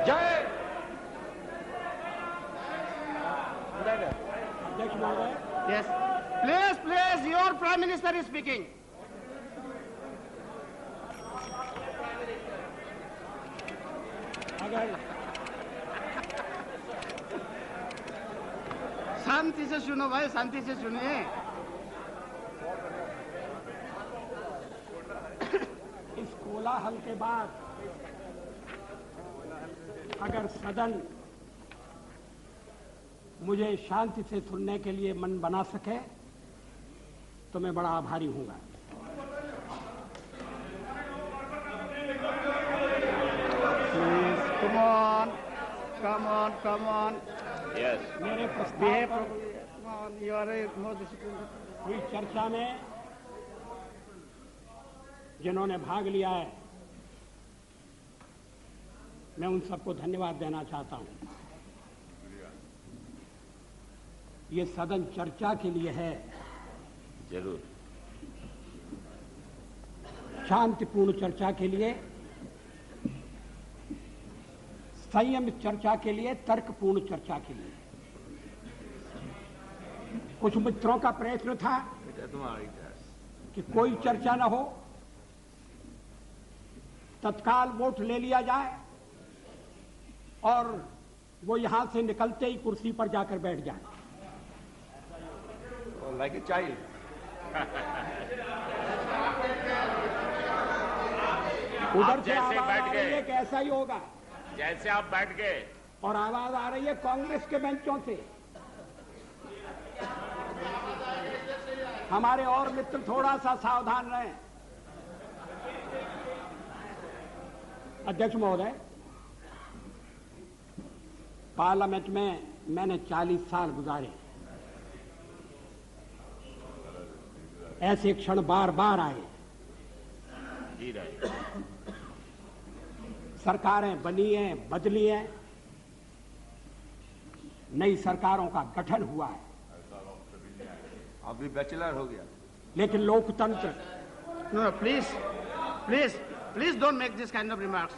जय Yes. Please, your Prime Minister is speaking. शांति से सुनो भाई, शांति से सुनिए। इस कोलाहल के बाद अगर सदन मुझे शांति से सुनने के लिए मन बना सके तो मैं बड़ा आभारी हूंगा। Come on. यस मेरे प्रस्ताव पर You are more disciplined. हुई चर्चा में जिन्होंने भाग लिया है, मैं उन सबको धन्यवाद देना चाहता हूं। ये सदन चर्चा के लिए है, जरूर शांतिपूर्ण चर्चा के लिए, संयमित चर्चा के लिए, तर्कपूर्ण चर्चा के लिए। कुछ मित्रों का प्रयत्न था कि कोई चर्चा न हो, तत्काल वोट ले लिया जाए और वो यहां से निकलते ही कुर्सी पर जाकर बैठ जाए। Like a child. उधर से जैसे आवाज बैठ आ गए। रही है कि ऐसा ही होगा, जैसे आप बैठ गए और आवाज आ रही है कांग्रेस के बेंचों से। हमारे और मित्र थोड़ा सा सावधान रहें। अध्यक्ष महोदय, पार्लियामेंट में मैंने 40 साल गुजारे। ऐसे क्षण बार बार आए। जी रहे। सरकारें बनी हैं, बदली हैं, नई सरकारों का गठन हुआ है, अभी बैचलर हो गया। लेकिन लोकतंत्र No, please don't make this kind of remarks.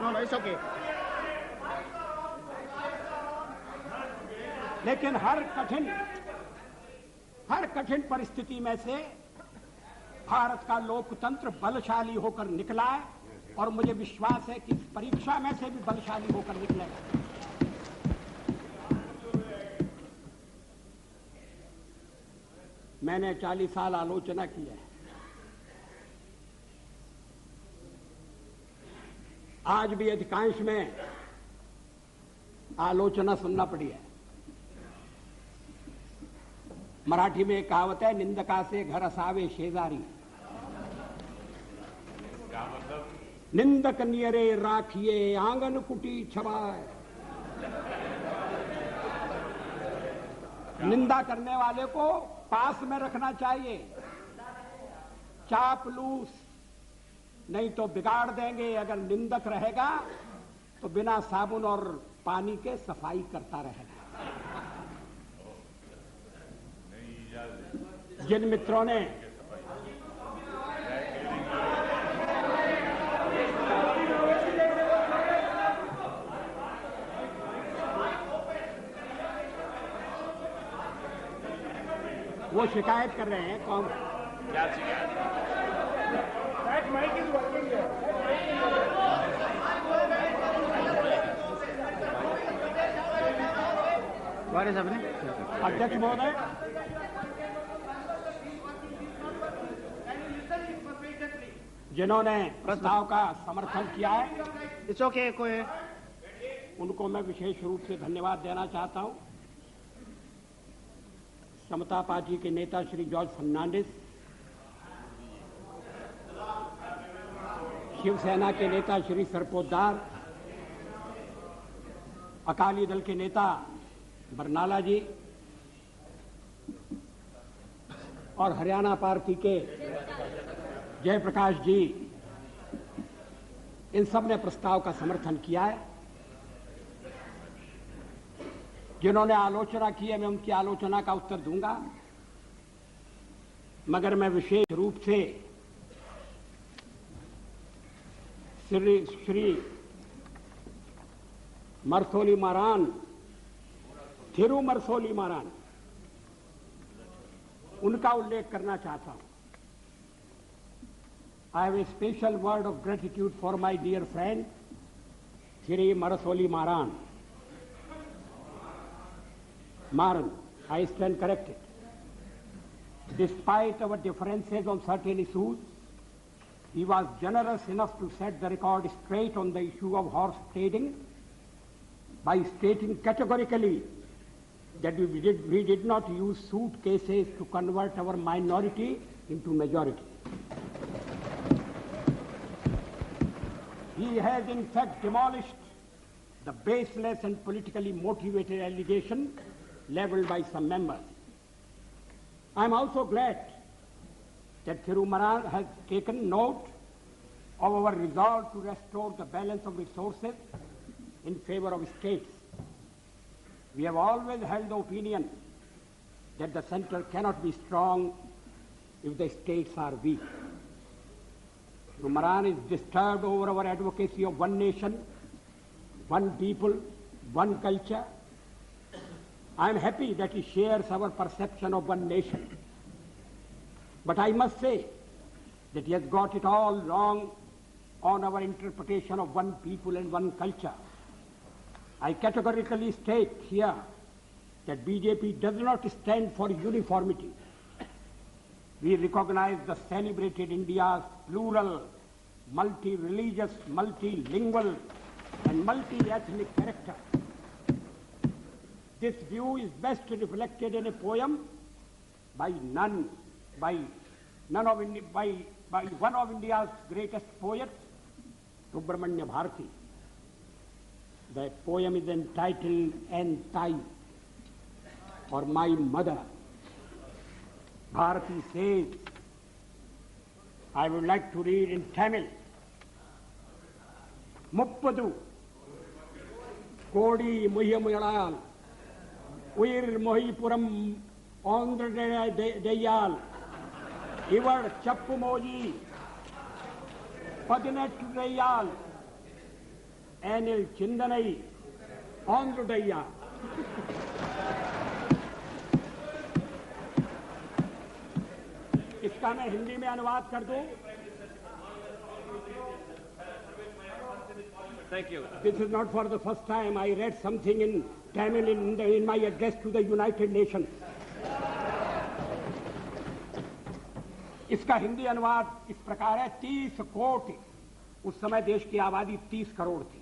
No, it's okay. लेकिन हर कठिन परिस्थिति में से भारत का लोकतंत्र बलशाली होकर निकला है और मुझे विश्वास है कि इस परीक्षा में से भी बलशाली होकर निकलेगा। मैंने 40 साल आलोचना की है। आज भी अधिकांश में आलोचना सुनना पड़ी है। मराठी में एक कहावत है, निंदका से घर असावे शेजारी। निंदक नियरे राखिए आंगन कुटी छवाए। निंदा करने वाले को पास में रखना चाहिए, चापलूस नहीं तो बिगाड़ देंगे। अगर निंदक रहेगा तो बिना साबुन और पानी के सफाई करता रहेगा। जिन मित्रों ने वो शिकायत कर रहे हैं, कौन? क्या शिकायत? What is happening? अध्यक्ष महोदय, जिन्होंने प्रस्ताव का समर्थन किया है, It's okay, कोई उनको मैं विशेष रूप से धन्यवाद देना चाहता हूं। समता पार्टी के नेता श्री जॉर्ज फर्नांडिस, शिवसेना के नेता श्री सरपोतदार, अकाली दल के नेता बरनाला जी और हरियाणा पार्टी के जयप्रकाश जी, इन सब ने प्रस्ताव का समर्थन किया है। जिन्होंने आलोचना की है, मैं उनकी आलोचना का उत्तर दूंगा, मगर मैं विशेष रूप से श्री मरसोली मारान, थिरु मरसोली मारान, उनका उल्लेख करना चाहता हूं। I have a special word of gratitude for my dear friend, Thiri Marasoli Maran. Maran, I stand corrected. Despite our differences on certain issues, he was generous enough to set the record straight on the issue of horse trading by stating categorically that we did not use suitcases to convert our minority into majority. He has in fact demolished the baseless and politically motivated allegation leveled by some members. I am also glad that Thiru Maran has taken note of our resolve to restore the balance of resources in favor of states. We have always held the opinion that the center cannot be strong if the states are weak. Thiru Maran is disturbed over our advocacy of one nation, one people, one culture. I am happy that he shares our perception of one nation. But I must say that he has got it all wrong on our interpretation of one people and one culture. I categorically state here that BJP does not stand for uniformity. We recognize the celebrated India's plural, multi-religious, multilingual, and multi-ethnic character. This view is best reflected in a poem by one of India's greatest poets, Subramanya Bharati. The poem is entitled Entai, or My Mother. Bharati says, I would like to read in Tamil. Muppadu Kodi Muhyamuyalayal Uir Mohipuram Andra Deyal Ivar Chappumoji Padinet Deyal Anil Chindanai Andra Deyal. इसका मैं हिंदी में अनुवाद कर दूं. Thank you. This is not for the first time. I read something in Tamil in my address to the United Nations. इसका हिंदी अनुवाद इस प्रकार है. 30 कोटि, उस समय देश की आबादी 30 करोड़ थी.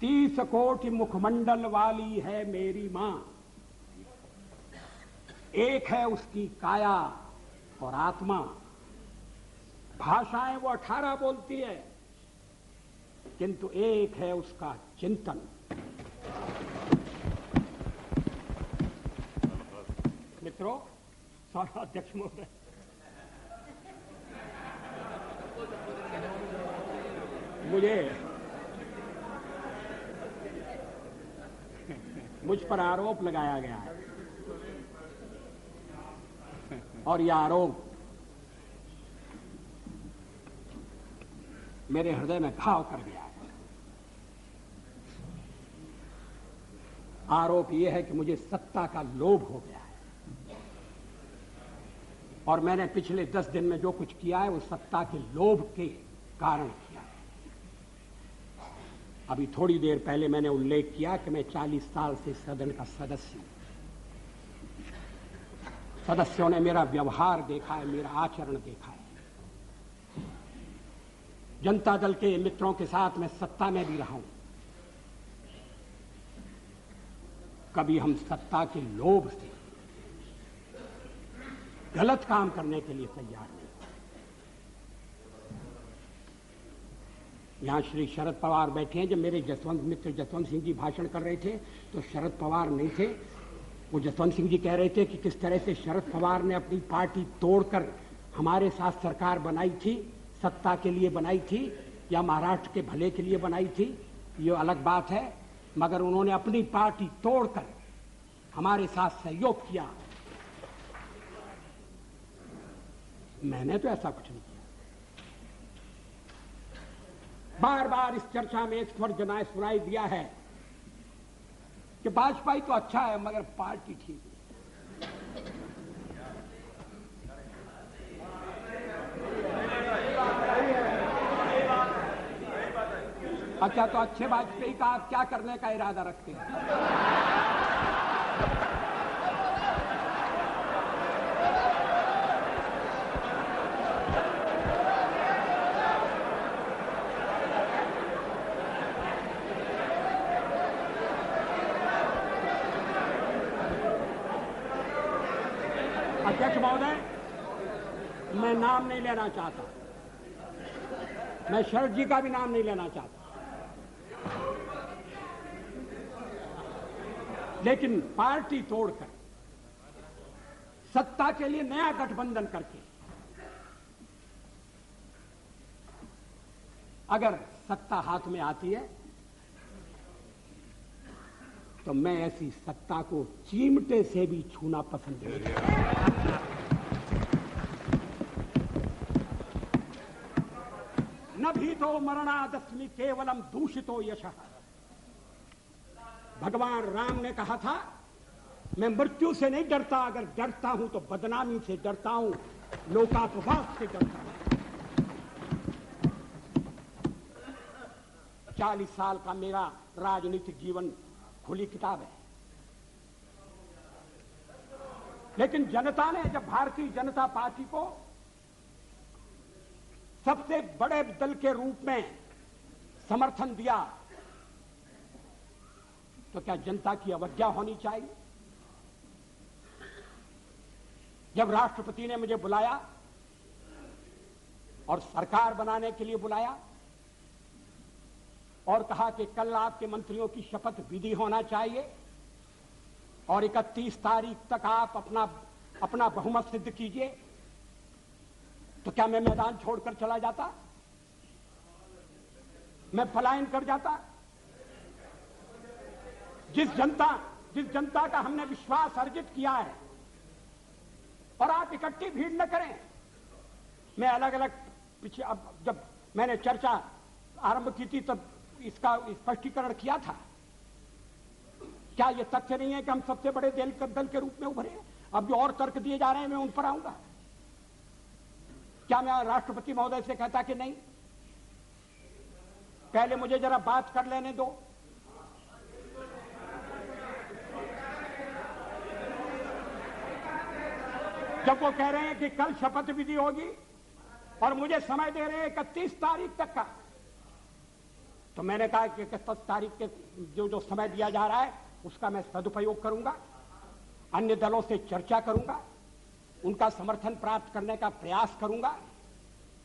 30 कोटि मुखमंडल वाली है मेरी मां. एक है उसकी काया और आत्मा. भाषाएं वो 18 बोलती है, किंतु एक है उसका चिंतन. मित्रों, सौरा अध्यक्ष महोदय, मुझ पर आरोप लगाया गया है और यह आरोप मेरे हृदय में घाव कर गया है. आरोप यह है कि मुझे सत्ता का लोभ हो गया है और मैंने पिछले 10 दिन में जो कुछ किया है वो सत्ता के लोभ के कारण किया है. अभी थोड़ी देर पहले मैंने उल्लेख किया कि मैं 40 साल से सदन का सदस्य हूं. सदस्यों ने मेरा व्यवहार देखा है, मेरा आचरण देखा है. जनता दल के मित्रों के साथ मैं सत्ता में भी रहा हूं. कभी हम सत्ता के लोभ से गलत काम करने के लिए तैयार नहीं. यहां श्री शरद पवार बैठे हैं. जब मेरे मित्र जसवंत सिंह जी भाषण कर रहे थे तो शरद पवार नहीं थे. वो जसवंत सिंह जी कह रहे थे कि किस तरह से शरद पवार ने अपनी पार्टी तोड़कर हमारे साथ सरकार बनाई थी, सत्ता के लिए बनाई थी या महाराष्ट्र के भले के लिए बनाई थी, ये अलग बात है, मगर उन्होंने अपनी पार्टी तोड़कर हमारे साथ सहयोग किया. मैंने तो ऐसा कुछ नहीं किया. बार बार इस चर्चा में स्वर जनाए सुनाई दिया है कि वाजपेयी तो अच्छा है मगर पार्टी ठीक नहीं। अच्छा, तो अच्छे वाजपेयी का आप क्या करने का इरादा रखते हैं? अध्यक्ष महोदय, मैं नाम नहीं लेना चाहता, मैं शरद जी का भी नाम नहीं लेना चाहता, लेकिन पार्टी तोड़कर सत्ता के लिए नया गठबंधन करके अगर सत्ता हाथ में आती है तो मैं ऐसी सत्ता को चिमटे से भी छूना पसंद नहीं करता। न भी तो मरणादस्मि केवलम दूषितो यशः। भगवान राम ने कहा था, मैं मृत्यु से नहीं डरता, अगर डरता हूं तो बदनामी से डरता हूं, लोकापवाद से डरता हूं। 40 साल का मेरा राजनीतिक जीवन खुली किताब है, लेकिन जनता ने जब भारतीय जनता पार्टी को सबसे बड़े दल के रूप में समर्थन दिया तो क्या जनता की अवज्ञा होनी चाहिए? जब राष्ट्रपति ने मुझे बुलाया और सरकार बनाने के लिए बुलाया और कहा कि कल आपके मंत्रियों की शपथ विधि होना चाहिए और 31 तारीख तक आप अपना बहुमत सिद्ध कीजिए, तो क्या मैं मैदान छोड़कर चला जाता? मैं पलायन कर जाता? जिस जनता का हमने विश्वास अर्जित किया है, और आप इकट्ठी भीड़ न करें। मैं अलग अलग पीछे, अब जब मैंने चर्चा आरंभ की थी तब इसका स्पष्टीकरण किया था। क्या यह तथ्य नहीं है कि हम सबसे बड़े दल के रूप में उभरे? अब जो और तर्क दिए जा रहे हैं मैं उन पर आऊंगा। क्या मैं राष्ट्रपति महोदय से कहता कि नहीं, पहले मुझे जरा बात कर लेने दो, जब वो कह रहे हैं कि कल शपथ विधि होगी और मुझे समय दे रहे हैं 31 तारीख तक का, तो मैंने कहा कि 31 तारीख के जो समय दिया जा रहा है उसका मैं सदुपयोग करूंगा, अन्य दलों से चर्चा करूंगा, उनका समर्थन प्राप्त करने का प्रयास करूंगा,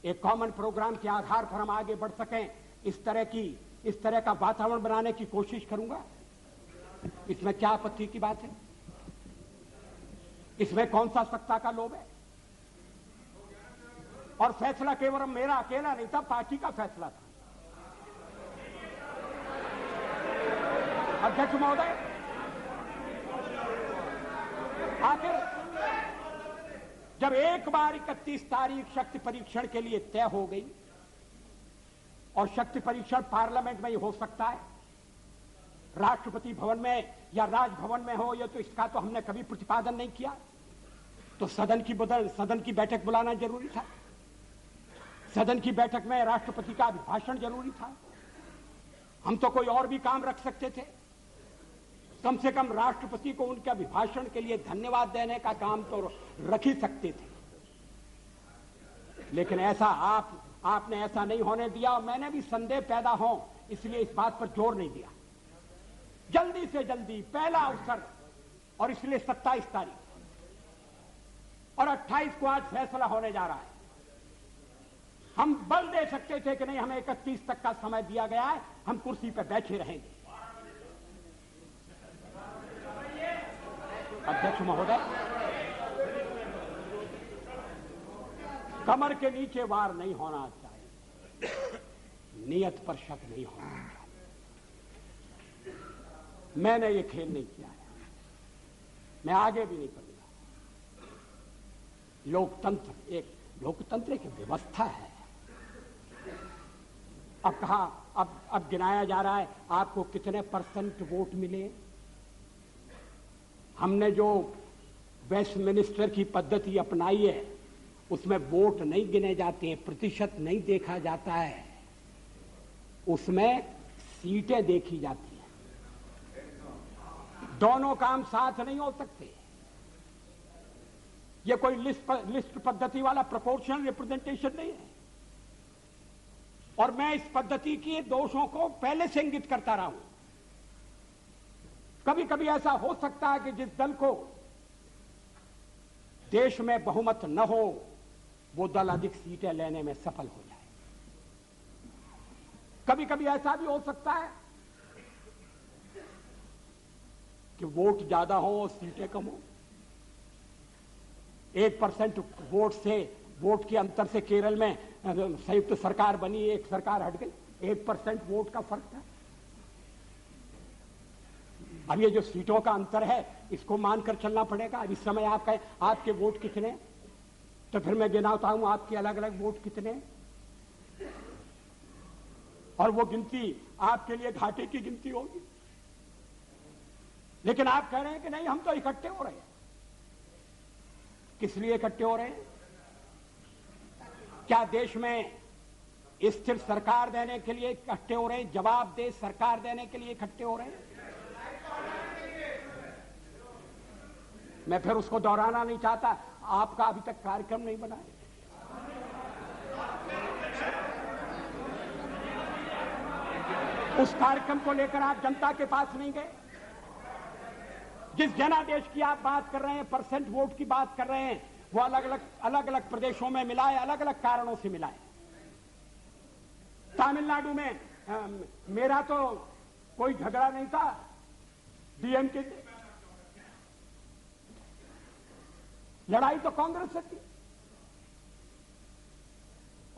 एक कॉमन प्रोग्राम के आधार पर हम आगे बढ़ सकें, इस तरह का वातावरण बनाने की कोशिश करूंगा। इसमें क्या आपत्ति की बात है? इसमें कौन सा सत्ता का लोभ है? और फैसला केवल मेरा अकेला नहीं था, पार्टी का फैसला था। अध्यक्ष महोदय, आखिर जब एक बार 31 तारीख शक्ति परीक्षण के लिए तय हो गई, और शक्ति परीक्षण पार्लियामेंट में ही हो सकता है, राष्ट्रपति भवन में या राजभवन में हो, ये तो इसका तो हमने कभी प्रतिपादन नहीं किया। तो सदन की बैठक बुलाना जरूरी था, सदन की बैठक में राष्ट्रपति का अभिभाषण जरूरी था। हम तो कोई और भी काम रख सकते थे, कम से कम राष्ट्रपति को उनके अभिभाषण के लिए धन्यवाद देने का काम तो रख ही सकते थे। लेकिन ऐसा आपने ऐसा नहीं होने दिया, और मैंने भी संदेह पैदा हो इसलिए इस बात पर जोर नहीं दिया। जल्दी से जल्दी पहला अवसर, और इसलिए 27 तारीख और 28 को आज फैसला होने जा रहा है। हम बल दे सकते थे कि नहीं, हमें 31 तक का समय दिया गया है, हम कुर्सी पर बैठे रहेंगे। अध्यक्ष महोदय, कमर के नीचे वार नहीं होना चाहिए, नियत पर शक नहीं होना चाहिए। मैंने ये खेल नहीं किया है, मैं आगे भी नहीं करूंगा। लोकतंत्र एक व्यवस्था है, अब कहा, अब गिनाया जा रहा है आपको कितने % वोट मिले। हमने जो वेस्टमिनिस्टर की पद्धति अपनाई है उसमें वोट नहीं गिने जाते हैं, प्रतिशत नहीं देखा जाता है, उसमें सीटें देखी जाती हैं। दोनों काम साथ नहीं हो सकते। ये कोई लिस्ट पद्धति वाला प्रोपोर्शनल रिप्रेजेंटेशन नहीं है। और मैं इस पद्धति के दोषों को पहले से इंगित करता रहा हूं। कभी कभी ऐसा हो सकता है कि जिस दल को देश में बहुमत न हो वो दल अधिक सीटें लेने में सफल हो जाए। कभी कभी ऐसा भी हो सकता है कि वोट ज्यादा हो और सीटें कम हो। 1% वोट के अंतर से केरल में संयुक्त सरकार बनी, एक सरकार हट गई। 1% वोट का फर्क था। अब ये जो सीटों का अंतर है इसको मानकर चलना पड़ेगा। अब इस समय आप कहें आपके वोट कितने, तो फिर मैं गिनाता हूं आपके अलग अलग वोट कितने, और वो गिनती आपके लिए घाटे की गिनती होगी। लेकिन आप कह रहे हैं कि नहीं, हम तो इकट्ठे हो रहे हैं। किस लिए इकट्ठे हो रहे हैं? क्या देश में स्थिर सरकार देने के लिए इकट्ठे हो रहे हैं? जवाबदेह सरकार देने के लिए इकट्ठे हो रहे हैं? मैं फिर उसको दोहराना नहीं चाहता। आपका अभी तक कार्यक्रम नहीं बना है। उस कार्यक्रम को लेकर आप जनता के पास नहीं गए। जिस जनादेश की आप बात कर रहे हैं, % वोट की बात कर रहे हैं, वो अलग अलग प्रदेशों में मिला है, अलग अलग कारणों से मिला है। तमिलनाडु में मेरा तो कोई झगड़ा नहीं था डीएमके से, लड़ाई तो कांग्रेस से थी।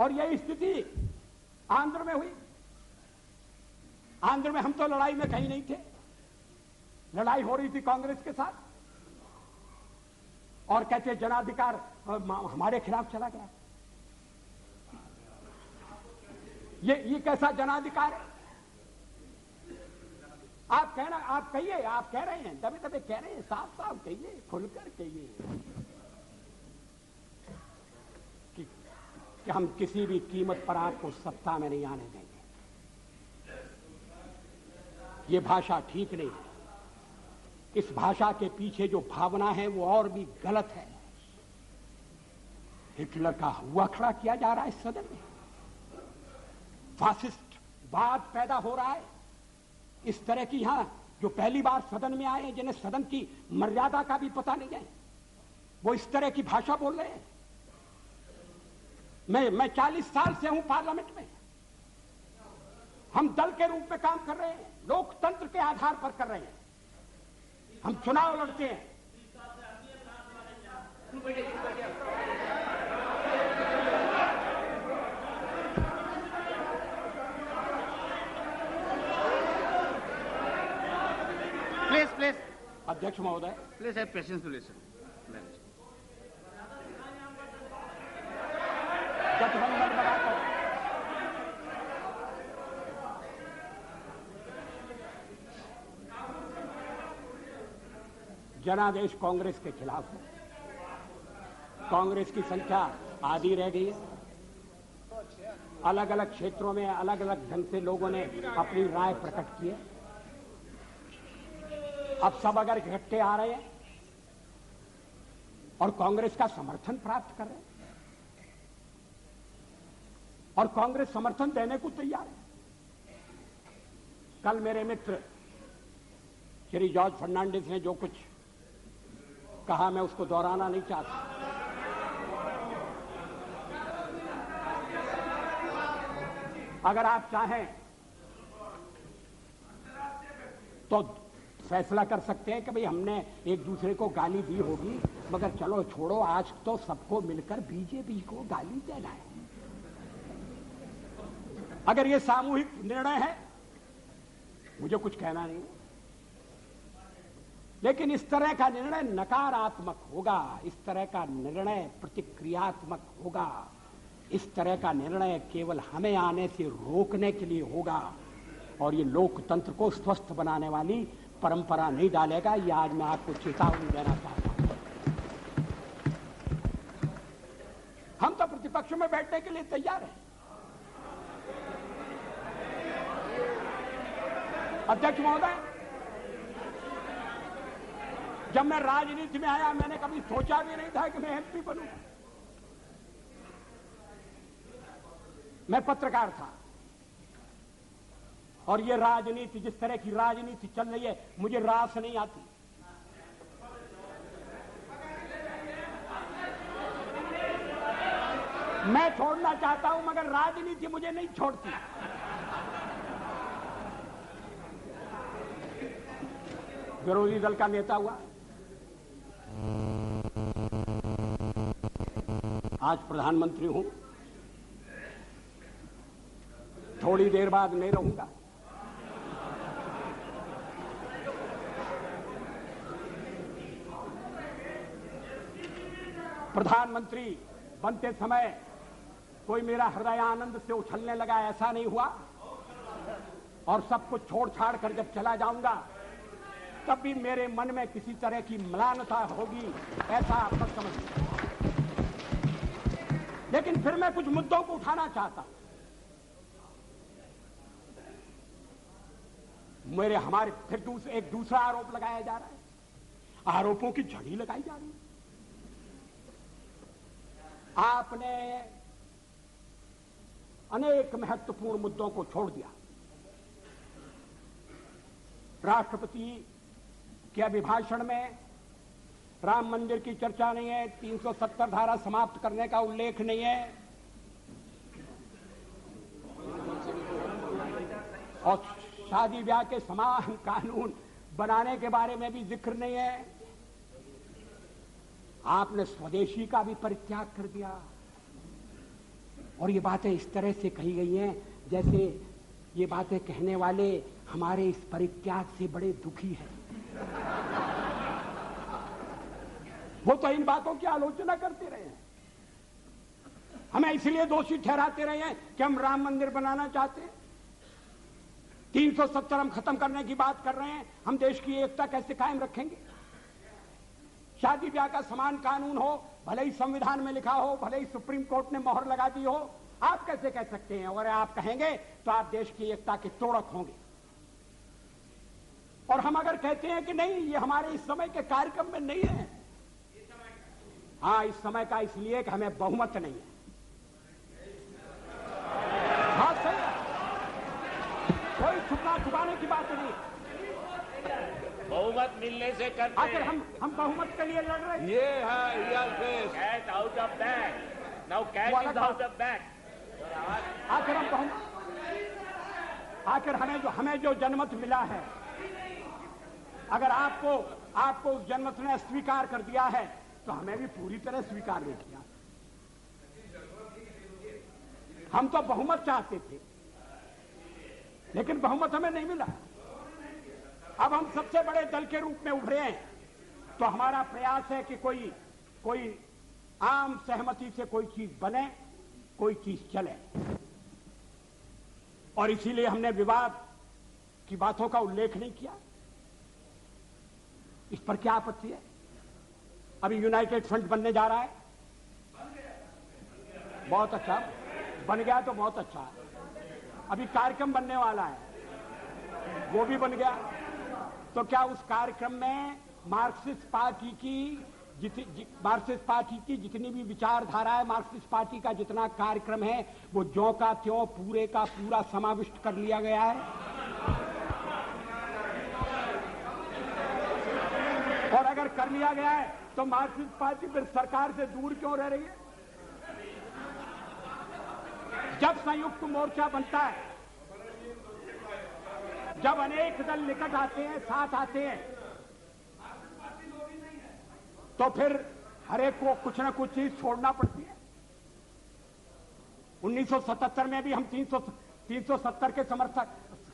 और यही स्थिति आंध्र में हुई। आंध्र में हम तो लड़ाई में कहीं नहीं थे, लड़ाई हो रही थी कांग्रेस के साथ, और कहते जनाधिकार हमारे खिलाफ चला गया। ये कैसा जनाधिकार है? आप कहिए, आप कह रहे हैं, दबे दबे कह रहे हैं, साफ साफ कहिए, खुलकर कहिए कि हम किसी भी कीमत पर आपको सत्ता में नहीं आने देंगे। ये भाषा ठीक नहीं है। इस भाषा के पीछे जो भावना है वो और भी गलत है। हिटलर का हुआ खड़ा किया जा रहा है इस सदन में। फासिस्ट वाद पैदा हो रहा है। इस तरह की यहां जो पहली बार सदन में आए, जिन्हें सदन की मर्यादा का भी पता नहीं है, वो इस तरह की भाषा बोल रहे हैं। मैं 40 साल से हूं पार्लियामेंट में। हम दल के रूप में काम कर रहे हैं, लोकतंत्र के आधार पर कर रहे हैं। हम चुनाव लड़ते हैं। प्लीज अध्यक्ष महोदय, please have patience to listen. गठबंधन बनाकर जनादेश कांग्रेस के खिलाफ है। कांग्रेस की संख्या आधी रह गई है। अलग अलग क्षेत्रों में अलग अलग ढंग से लोगों ने अपनी राय प्रकट की है। अब सब अगर इकट्ठे आ रहे हैं और कांग्रेस का समर्थन प्राप्त कर रहे हैं, और कांग्रेस समर्थन देने को तैयार है। कल मेरे मित्र श्री जॉर्ज फर्नांडिस ने जो कुछ कहा, मैं उसको दोहराना नहीं चाहता। अगर आप चाहें तो फैसला कर सकते हैं कि भाई हमने एक दूसरे को गाली दी होगी, मगर चलो छोड़ो, आज तो सबको मिलकर बीजेपी को गाली देना है। अगर ये सामूहिक निर्णय है, मुझे कुछ कहना नहीं, लेकिन इस तरह का निर्णय नकारात्मक होगा, इस तरह का निर्णय प्रतिक्रियात्मक होगा। इस तरह का निर्णय केवल हमें आने से रोकने के लिए होगा और ये लोकतंत्र को स्वस्थ बनाने वाली परंपरा नहीं डालेगा। ये आज मैं आपको चेतावनी देना चाहता हूं। हम तो प्रतिपक्ष में बैठने के लिए तैयार हैं। अध्यक्ष महोदय, जब मैं राजनीति में आया मैंने कभी सोचा भी नहीं था कि मैं एमपी बनूंगा। मैं पत्रकार था और ये राजनीति, जिस तरह की राजनीति चल रही है, मुझे रास नहीं आती। मैं छोड़ना चाहता हूं मगर राजनीति मुझे नहीं छोड़ती। विरोधी दल का नेता हुआ, आज प्रधानमंत्री हूं, थोड़ी देर बाद नहीं रहूंगा। प्रधानमंत्री बनते समय कोई मेरा हृदय आनंद से उछलने लगा, ऐसा नहीं हुआ। और सब कुछ छोड़ छाड़ कर जब चला जाऊंगा तब भी मेरे मन में किसी तरह की म्लानता होगी, ऐसा आप मत समझिए। लेकिन फिर मैं कुछ मुद्दों को उठाना चाहता हूं। हमारे फिर एक दूसरा आरोप लगाया जा रहा है, आरोपों की झड़ी लगाई जा रही है। आपने अनेक महत्वपूर्ण मुद्दों को छोड़ दिया। राष्ट्रपति के अभिभाषण में राम मंदिर की चर्चा नहीं है, 370 धारा समाप्त करने का उल्लेख नहीं है और शादी ब्याह के समान कानून बनाने के बारे में भी जिक्र नहीं है। आपने स्वदेशी का भी परित्याग कर दिया और ये बातें इस तरह से कही गई हैं जैसे ये बातें कहने वाले हमारे इस परित्याग से बड़े दुखी हैं। वो तो इन बातों की आलोचना करते रहे हैं, हमें इसलिए दोषी ठहराते रहे हैं कि हम राम मंदिर बनाना चाहते हैं। 370 हम खत्म करने की बात कर रहे हैं, हम देश की एकता कैसे कायम रखेंगे? शादी ब्याह का समान कानून हो, भले ही संविधान में लिखा हो, भले ही सुप्रीम कोर्ट ने मोहर लगा दी हो, आप कैसे कह सकते हैं? और आप कहेंगे तो आप देश की एकता के तोड़क होंगे। और हम अगर कहते हैं कि नहीं, ये हमारे इस समय के कार्यक्रम में नहीं है, हाँ इस समय का इसलिए कि हमें बहुमत नहीं है। हाँ सही है, कोई छुपाने की बात नहीं। बहुमत मिलने से करते आखिर हम बहुमत के लिए लड़ रहे हैं। ये है cat out of bag, now cat is out of bag. आखिर हम बहुमत, आखिर हमें जो जनमत मिला है, अगर आपको उस जनमत ने स्वीकार कर दिया है तो हमें भी पूरी तरह स्वीकार नहीं किया। हम तो बहुमत चाहते थे लेकिन बहुमत हमें नहीं मिला। अब हम सबसे बड़े दल के रूप में उभरे हैं तो हमारा प्रयास है कि कोई आम सहमति से कोई चीज बने, कोई चीज चले। और इसीलिए हमने विवाद की बातों का उल्लेख नहीं किया। इस पर क्या आपत्ति है? अभी यूनाइटेड फ्रंट बनने जा रहा है, बहुत अच्छा, बन गया तो बहुत अच्छा है। अभी कार्यक्रम बनने वाला है, वो भी बन गया। तो क्या उस कार्यक्रम में मार्क्सिस्ट पार्टी की जितनी भी विचारधारा है, मार्क्सिस्ट पार्टी का जितना कार्यक्रम है, वो ज्यों का त्यों पूरे का पूरा समाविष्ट कर लिया गया है? और अगर कर लिया गया है तो मार्क्सिस्ट पार्टी फिर सरकार से दूर क्यों रह रही है? जब संयुक्त मोर्चा बनता है, जब अनेक दल निकट आते हैं, साथ आते हैं, तो फिर हर एक को कुछ ना कुछ चीज छोड़ना पड़ती है। 1977 में भी हम 370 के समर्थक,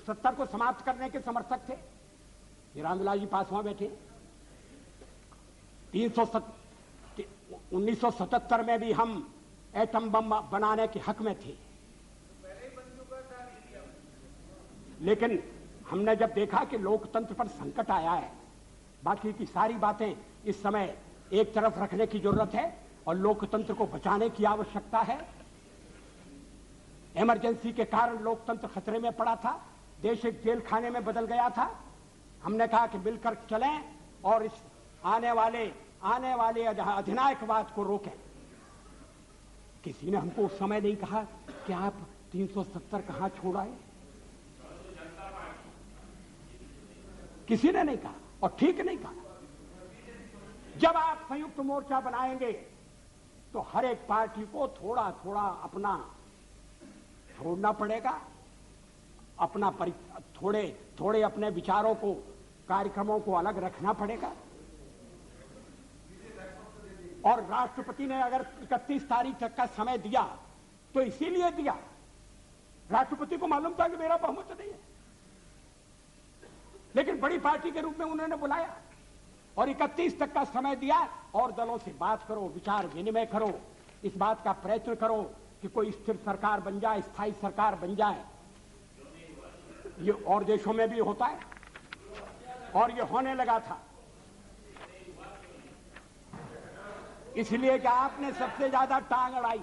70 को समाप्त करने के समर्थक थे। ये रामविलास जी पासवान बैठे। 1977 में भी हम एटम बम बनाने के हक में थे। लेकिन हमने जब देखा कि लोकतंत्र पर संकट आया है, बाकी की सारी बातें इस समय एक तरफ रखने की जरूरत है और लोकतंत्र को बचाने की आवश्यकता है। इमरजेंसी के कारण लोकतंत्र खतरे में पड़ा था, देश एक जेल खाने में बदल गया था। हमने कहा कि मिलकर चलें और इस आने वाले अधिनायकवाद को रोकें। किसी ने हमको उस समय नहीं कहा कि आप 370 कहां छोड़ आए, किसी ने नहीं कहा और ठीक नहीं कहा। जब आप संयुक्त मोर्चा बनाएंगे तो हर एक पार्टी को थोड़ा थोड़ा अपना छोड़ना पड़ेगा, अपना थोड़े अपने विचारों को, कार्यक्रमों को अलग रखना पड़ेगा। और राष्ट्रपति ने अगर 31 तारीख तक का समय दिया तो इसीलिए दिया, राष्ट्रपति को मालूम था कि मेरा बहुमत नहीं है, लेकिन बड़ी पार्टी के रूप में उन्होंने बुलाया और 31 तक का समय दिया और दलों से बात करो, विचार विनिमय करो, इस बात का प्रयत्न करो कि कोई स्थिर सरकार बन जाए, स्थायी सरकार बन जाए। ये और देशों में भी होता है और ये होने लगा था। इसलिए कि आपने सबसे ज्यादा टांग अड़ाई।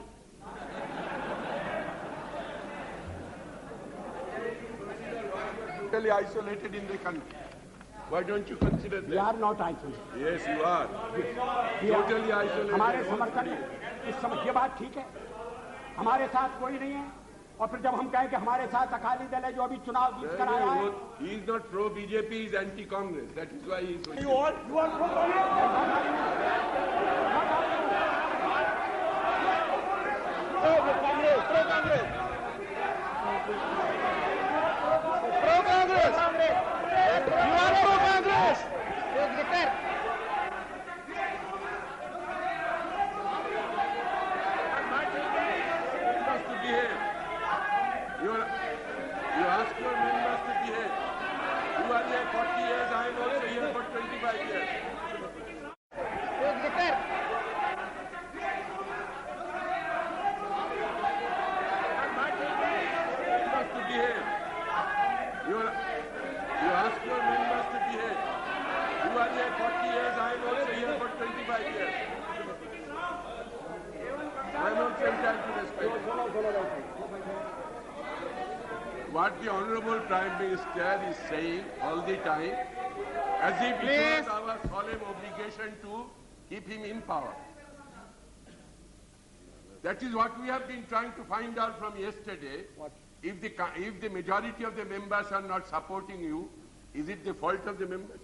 Totally isolated in the country. Why don't you consider that? We are not isolated. Yes, you are. Totally isolated. हमारे समर्थन में इस समय ये बात ठीक है, हमारे साथ कोई नहीं है। और फिर जब हम कहें कि हमारे साथ अकाली दल है जो अभी चुनाव जीत कर आया है, He is not pro BJP, he is anti Congress. That is why he is. you are pro You ask your members to behave. You are here 40 years, I am also here for 25 years. Members to behave. You ask your members to behave. You are here 40 years, I am also here for 25 years. I am also entitled to respect. What the Honorable Prime Minister is saying all the time, as if it was our solemn obligation to keep him in power. That is what we have been trying to find out from yesterday. If the majority of the members are not supporting you, is it the fault of the members?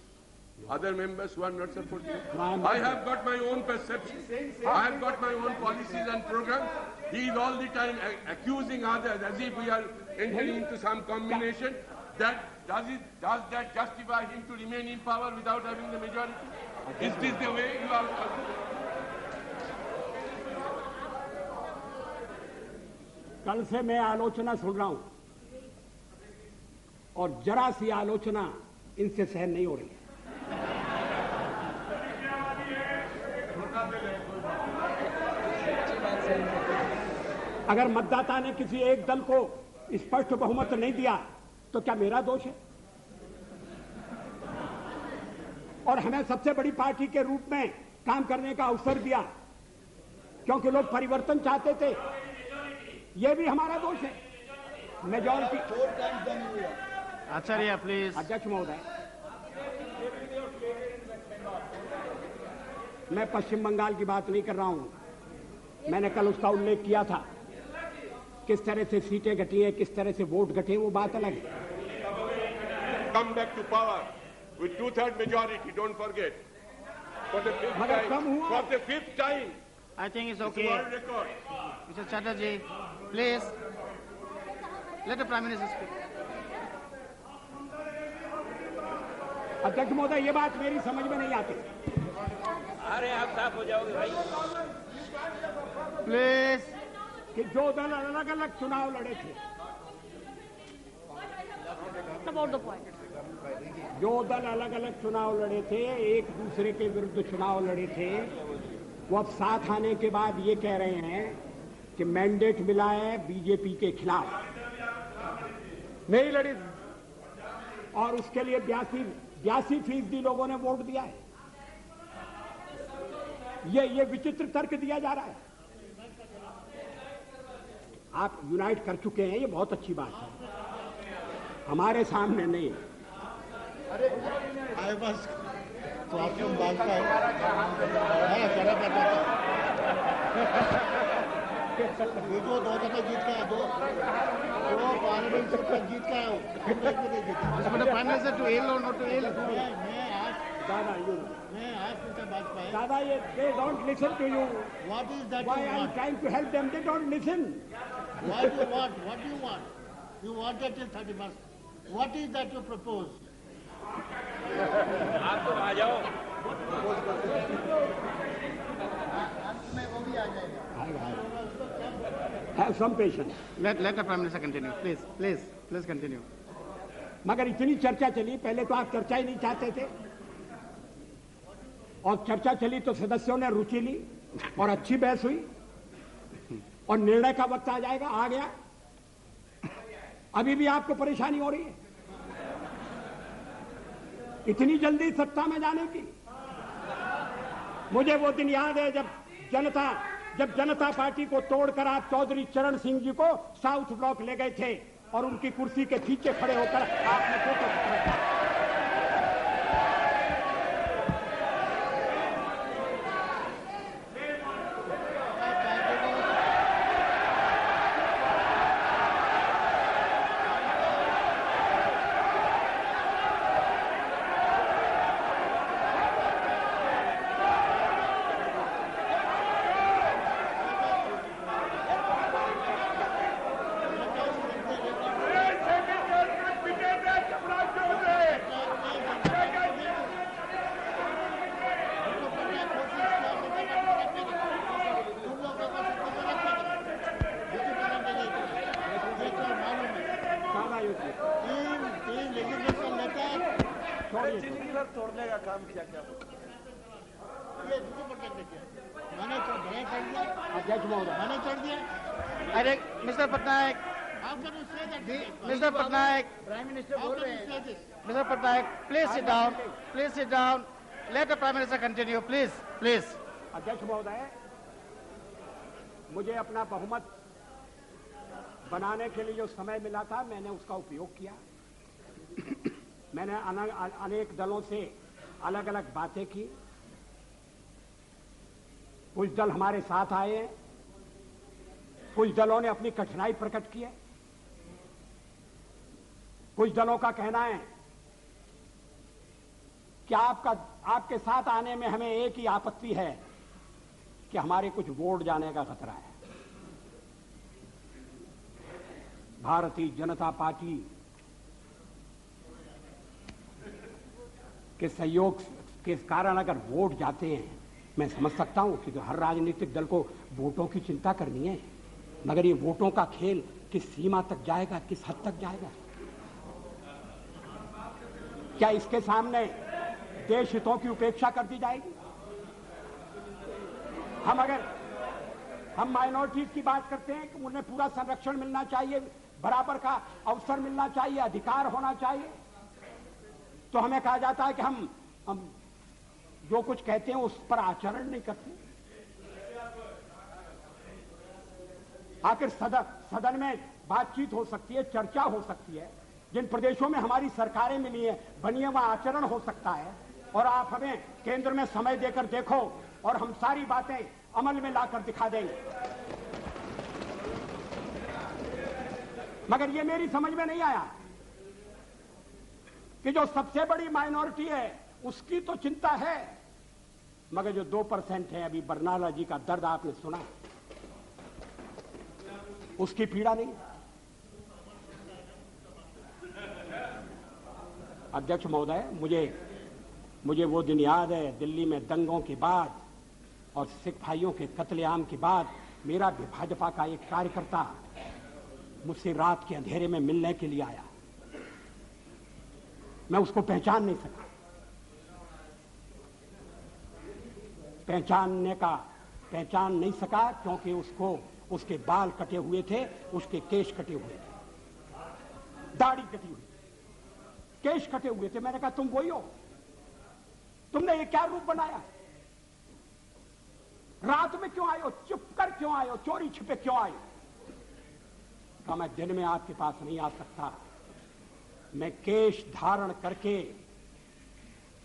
Other members who are not supporting you? I have got my own perception. I have got my own policies and programs. He is all the time accusing others as if we are entering into some combination. Does that justify him to remain in power without having the majority? Is this the way you are? कल से मैं आलोचना सुन रहा हूं और जरा सी आलोचना इनसे सहन नहीं हो रही है। अगर मतदाता ने किसी एक दल को स्पष्ट बहुमत नहीं दिया तो क्या मेरा दोष है? और हमें सबसे बड़ी पार्टी के रूप में काम करने का अवसर दिया क्योंकि लोग परिवर्तन चाहते थे, यह भी हमारा दोष है। मेजॉरिटी। Acharya please. अध्यक्ष महोदय, मैं पश्चिम बंगाल की बात नहीं कर रहा हूं। मैंने कल उसका उल्लेख किया था, किस तरह से सीटें घटी हैं, किस तरह से वोट घटे, वो बात अलग है। Come back to power with 2/3 majority. Don't forget. For the fifth मगर कम time. हुआ। For the fifth time. I think it's It's a okay. world record. Mr. Chatterjee, please let the Prime Minister speak. अध्यक्ष महोदय, ये बात मेरी समझ में नहीं आती। अरे आप साफ हो जाओगे भाई। Please. कि जो दल अलग अलग चुनाव लड़े थे, About the point. जो दल अलग अलग चुनाव लड़े थे, एक दूसरे के विरुद्ध चुनाव लड़े थे, वो अब साथ आने के बाद ये कह रहे हैं कि मैंडेट मिला है बीजेपी के खिलाफ, नहीं लड़ी। और उसके लिए 82% लोगों ने वोट दिया है। ये विचित्र तर्क दिया जा रहा है। आप यूनाइट कर चुके हैं, ये बहुत अच्छी बात है, हमारे सामने नहीं। अरे बस तो आप क्यों भाजपा है? देखो 2 दफे जीत के दो पार्लियामेंट सीट तक जीत के आओ। प्राइम मिनिस्टर टू एल और नॉट टू एल। मैं आज भाजपा है। दादा, ये they don't listen to you. What is that Why you I'm want? trying to help them, they don't listen. What do you want? What do you want? You want that till 31st. What is that you propose? आप तो आ जाओ। Have some patience. Let the Prime Minister continue. Please continue. मगर इतनी चर्चा चली, पहले तो आप चर्चा ही नहीं चाहते थे, और चर्चा चली तो सदस्यों ने रुचि ली और अच्छी बहस हुई, और निर्णय का वक्त आ जाएगा, आ गया। अभी भी आपको परेशानी हो रही है इतनी जल्दी सत्ता में जाने की। मुझे वो दिन याद है जब जनता पार्टी को तोड़कर आप चौधरी चरण सिंह जी को साउथ ब्लॉक ले गए थे और उनकी कुर्सी के पीछे खड़े होकर आपने फोटो खिंचवाया। तोड़ने का काम किया क्या? ये मैंने अध्यक्ष महोदय, मैंने चढ़ दिया। अरे mister Patnaik, mister Patnaik, prime minister बोल रहे हैं। Mister Patnaik, please sit down. Let the prime minister continue, please. अध्यक्ष महोदय, मुझे अपना बहुमत बनाने के लिए जो समय मिला था मैंने उसका उपयोग किया। मैंने अनेक दलों से अलग अलग बातें की। कुछ दल हमारे साथ आए हैं, कुछ दलों ने अपनी कठिनाई प्रकट की है, कुछ दलों का कहना है कि आपके साथ आने में हमें एक ही आपत्ति है कि हमारे कुछ वोट जाने का खतरा है। भारतीय जनता पार्टी के सहयोग के कारण अगर वोट जाते हैं, मैं समझ सकता हूं कि हर राजनीतिक दल को वोटों की चिंता करनी है, मगर ये वोटों का खेल किस सीमा तक जाएगा, किस हद तक जाएगा? क्या इसके सामने देश हितों की उपेक्षा कर दी जाएगी? हम माइनॉरिटीज की बात करते हैं कि उन्हें पूरा संरक्षण मिलना चाहिए, बराबर का अवसर मिलना चाहिए, अधिकार होना चाहिए, तो हमें कहा जाता है कि हम जो कुछ कहते हैं उस पर आचरण नहीं करते। आखिर सदन में बातचीत हो सकती है, चर्चा हो सकती है, जिन प्रदेशों में हमारी सरकारें मिली है बनी है वहां आचरण हो सकता है, और आप हमें केंद्र में समय देकर देखो और हम सारी बातें अमल में लाकर दिखा देंगे। मगर ये मेरी समझ में नहीं आया कि जो सबसे बड़ी माइनॉरिटी है उसकी तो चिंता है, मगर जो 2% है, अभी बरनाला जी का दर्द आपने सुना, उसकी पीड़ा नहीं। अध्यक्ष महोदय, मुझे वो दिन याद है, दिल्ली में दंगों के बाद और सिख भाइयों के कत्लेआम के बाद मेरा भी भाजपा का एक कार्यकर्ता मुझसे रात के अंधेरे में मिलने के लिए आया। मैं उसको पहचान नहीं सका। पहचान नहीं सका क्योंकि उसके बाल कटे हुए थे, उसके केश कटे हुए थे, दाढ़ी कटी हुई, केश कटे हुए थे। मैंने कहा तुम वही हो? तुमने ये क्या रूप बनाया? रात में क्यों आए हो? चुप कर क्यों आए हो? चोरी छिपे क्यों आए हो? कहा मैं दिन में आपके पास नहीं आ सकता, मैं केश धारण करके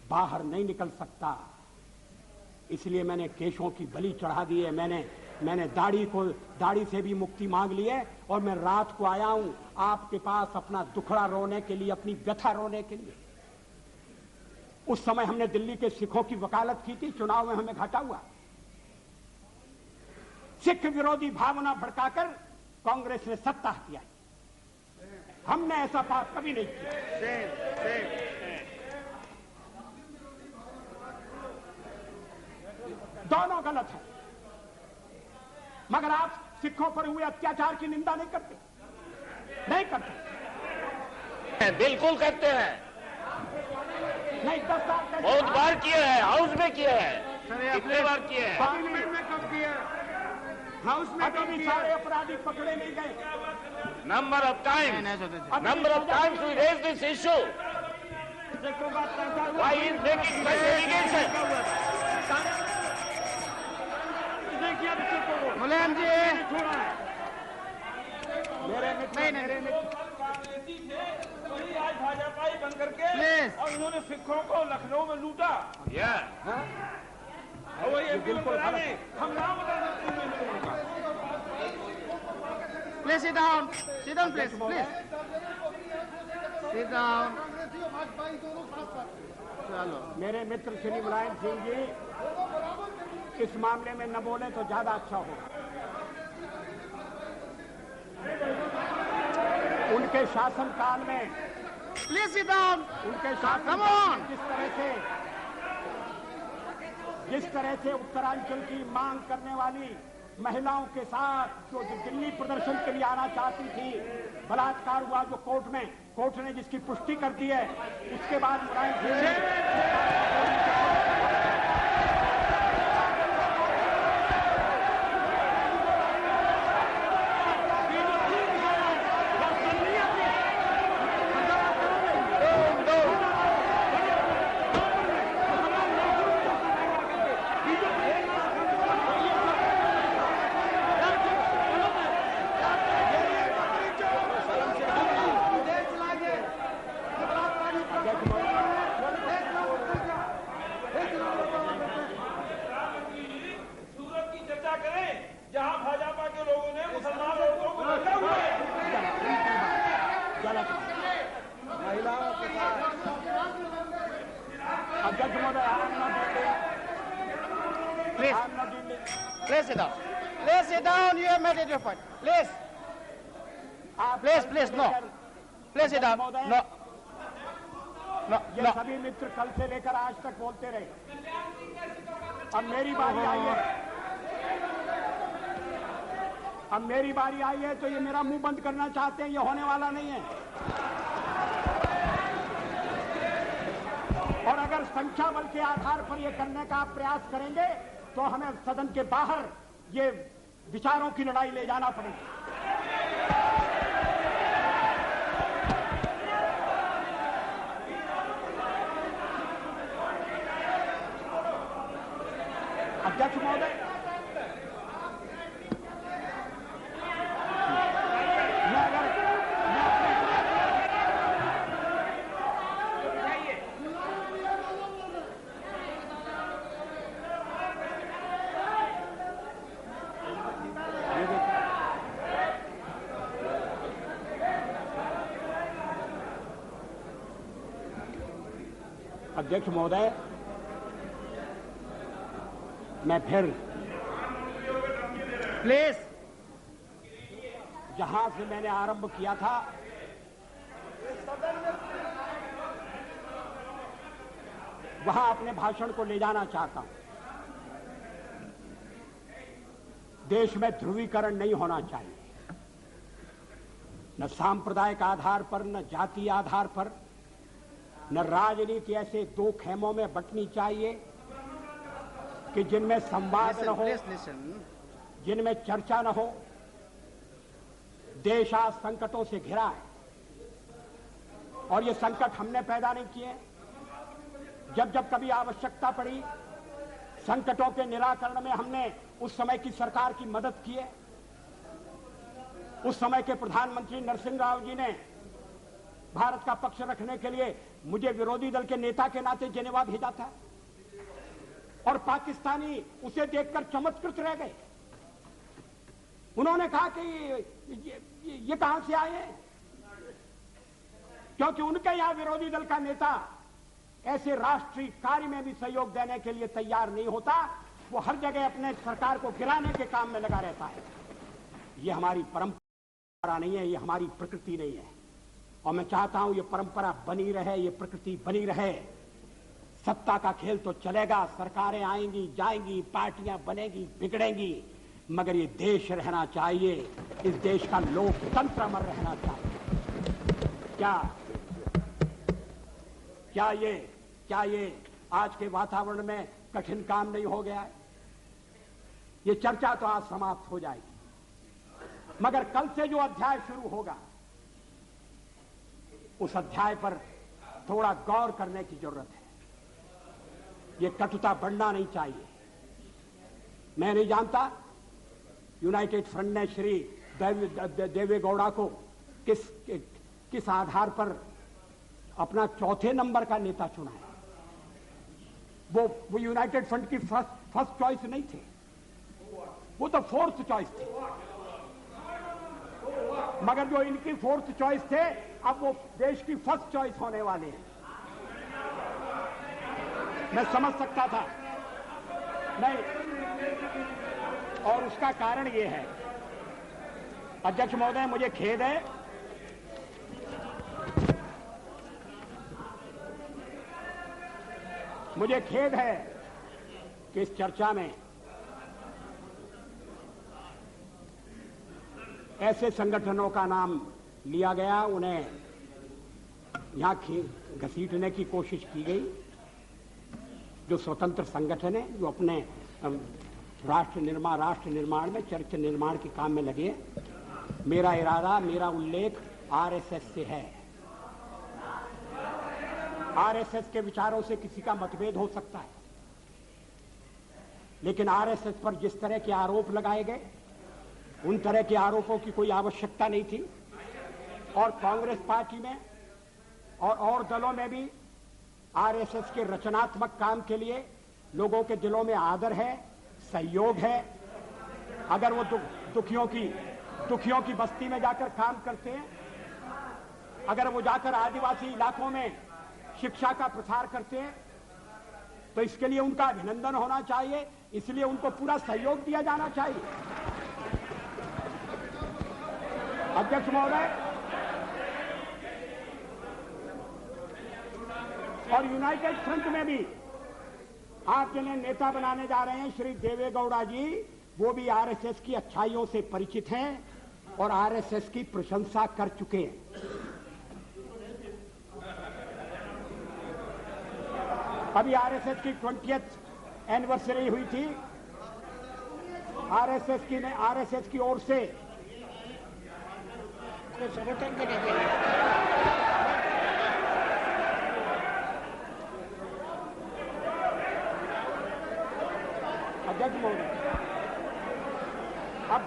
बाहर नहीं निकल सकता, इसलिए मैंने केशों की बलि चढ़ा दी है। मैंने दाढ़ी से भी मुक्ति मांग ली है और मैं रात को आया हूं आपके पास अपना दुखड़ा रोने के लिए, अपनी व्यथा रोने के लिए। उस समय हमने दिल्ली के सिखों की वकालत की थी, चुनाव में हमें घाटा हुआ। सिख विरोधी भावना भड़काकर कांग्रेस ने सत्ता हथियाई। हमने ऐसा पाप कभी नहीं किया। दोनों गलत है, मगर आप सिखों पर हुए अत्याचार की निंदा नहीं करते? नहीं करते। बिल्कुल करते हैं, नहीं 10 साल बहुत बार किए हैं, हाउस में किए हैं, कितने बार किए हैं? पार्लियामेंट में कब किया? हाउस में अभी भी सारे अपराधी पकड़े नहीं गए। Number of times we raise this issue. Why is making such allegation? मुलायम जी, वही आज भाजपा ही बन करके Please. और इन्होंने सिखों को लखनऊ में लूटा। और वही एमपी में बना रहे, हम नाम बता सकते। please sit down, please, sit down. चलो, मेरे मित्र श्री मुलायम सिंह जी इस मामले में न बोले तो ज्यादा अच्छा होगा। उनके शासनकाल में, please sit down. उनके Come on. शासन जिस तरह से उत्तरांचल की मांग करने वाली महिलाओं के साथ जो दिल्ली प्रदर्शन के लिए आना चाहती थी, बलात्कार हुआ जो कोर्ट ने जिसकी पुष्टि कर दी है, उसके बाद Mulayam Singh Please sit down. You have made your point. Please, no. Please sit down. No. ये सभी मित्र कल से लेकर आज तक बोलते रहे। अब मेरी बारी आई है तो ये मेरा मुंह बंद करना चाहते हैं, ये होने वाला नहीं है। और अगर संख्या बल के आधार पर ये करने का आप प्रयास करेंगे तो हमें सदन के बाहर ये विचारों की लड़ाई ले जाना पड़ेगी। अध्यक्ष महोदय, अध्यक्ष महोदय, मैं फिर Please. जहां से मैंने आरंभ किया था वहां अपने भाषण को ले जाना चाहता हूं। देश में ध्रुवीकरण नहीं होना चाहिए, न सांप्रदायिक आधार पर, न जातीय आधार पर, न राजनीति ऐसे दो खेमों में बंटनी चाहिए कि जिनमें संवाद न हो, जिनमें चर्चा न हो, देश आज संकटों से घिरा है और ये संकट हमने पैदा नहीं किए। जब जब कभी आवश्यकता पड़ी संकटों के निराकरण में हमने उस समय की सरकार की मदद की है। उस समय के प्रधानमंत्री नरसिंह राव जी ने भारत का पक्ष रखने के लिए मुझे विरोधी दल के नेता के नाते जेनेवा भेजा था और पाकिस्तानी उसे देखकर चमत्कृत रह गए। उन्होंने कहा कि ये कहां से आए, क्योंकि उनके यहां विरोधी दल का नेता ऐसे राष्ट्रीय कार्य में भी सहयोग देने के लिए तैयार नहीं होता। वो हर जगह अपने सरकार को गिराने के काम में लगा रहता है। ये हमारी परंपरा नहीं है, ये हमारी प्रकृति नहीं है और मैं चाहता हूं ये परंपरा बनी रहे, ये प्रकृति बनी रहे। सत्ता का खेल तो चलेगा, सरकारें आएंगी जाएंगी, पार्टियां बनेगी बिगड़ेंगी, मगर ये देश रहना चाहिए, इस देश का लोकतंत्र अमर रहना चाहिए। क्या ये आज के वातावरण में कठिन काम नहीं हो गया है? ये चर्चा तो आज समाप्त हो जाएगी, मगर कल से जो अध्याय शुरू होगा उस अध्याय पर थोड़ा गौर करने की जरूरत है। ये कटुता बढ़ना नहीं चाहिए। मैं नहीं जानता यूनाइटेड फ्रंट ने श्री देवेगौड़ा को किस आधार पर अपना चौथे नंबर का नेता चुना है। वो यूनाइटेड फ्रंट की फर्स्ट चॉइस नहीं थे, वो तो फोर्थ चॉइस थे। मगर जो इनकी फोर्थ चॉइस थे अब वो देश की फर्स्ट चॉइस होने वाले हैं। मैं समझ सकता था नहीं, और उसका कारण ये है, अध्यक्ष महोदय मुझे खेद है कि इस चर्चा में ऐसे संगठनों का नाम लिया गया, उन्हें यहां घसीटने की कोशिश की गई, जो स्वतंत्र संगठन है, जो अपने राष्ट्र निर्माण में चरित्र निर्माण के काम में लगे। मेरा इरादा, मेरा उल्लेख आरएसएस से है। आरएसएस के विचारों से किसी का मतभेद हो सकता है, लेकिन आरएसएस पर जिस तरह के आरोप लगाए गए उन तरह के आरोपों की कोई आवश्यकता नहीं थी। और कांग्रेस पार्टी में और दलों में भी आरएसएस के रचनात्मक काम के लिए लोगों के दिलों में आदर है, सहयोग है। अगर वो दुखियों की बस्ती में जाकर काम करते हैं, अगर वो जाकर आदिवासी इलाकों में शिक्षा का प्रसार करते हैं, तो इसके लिए उनका अभिनंदन होना चाहिए, इसलिए उनको पूरा सहयोग दिया जाना चाहिए। अध्यक्ष महोदय, और यूनाइटेड फ्रंट में भी आप जिन्हें नेता बनाने जा रहे हैं श्री देवेगौड़ा जी, वो भी आरएसएस की अच्छाइयों से परिचित हैं और आरएसएस की प्रशंसा कर चुके हैं। अभी आरएसएस की 20th एनिवर्सरी हुई थी। आरएसएस की ओर से संगठन के लिए अध्यक्ष महोदय, अब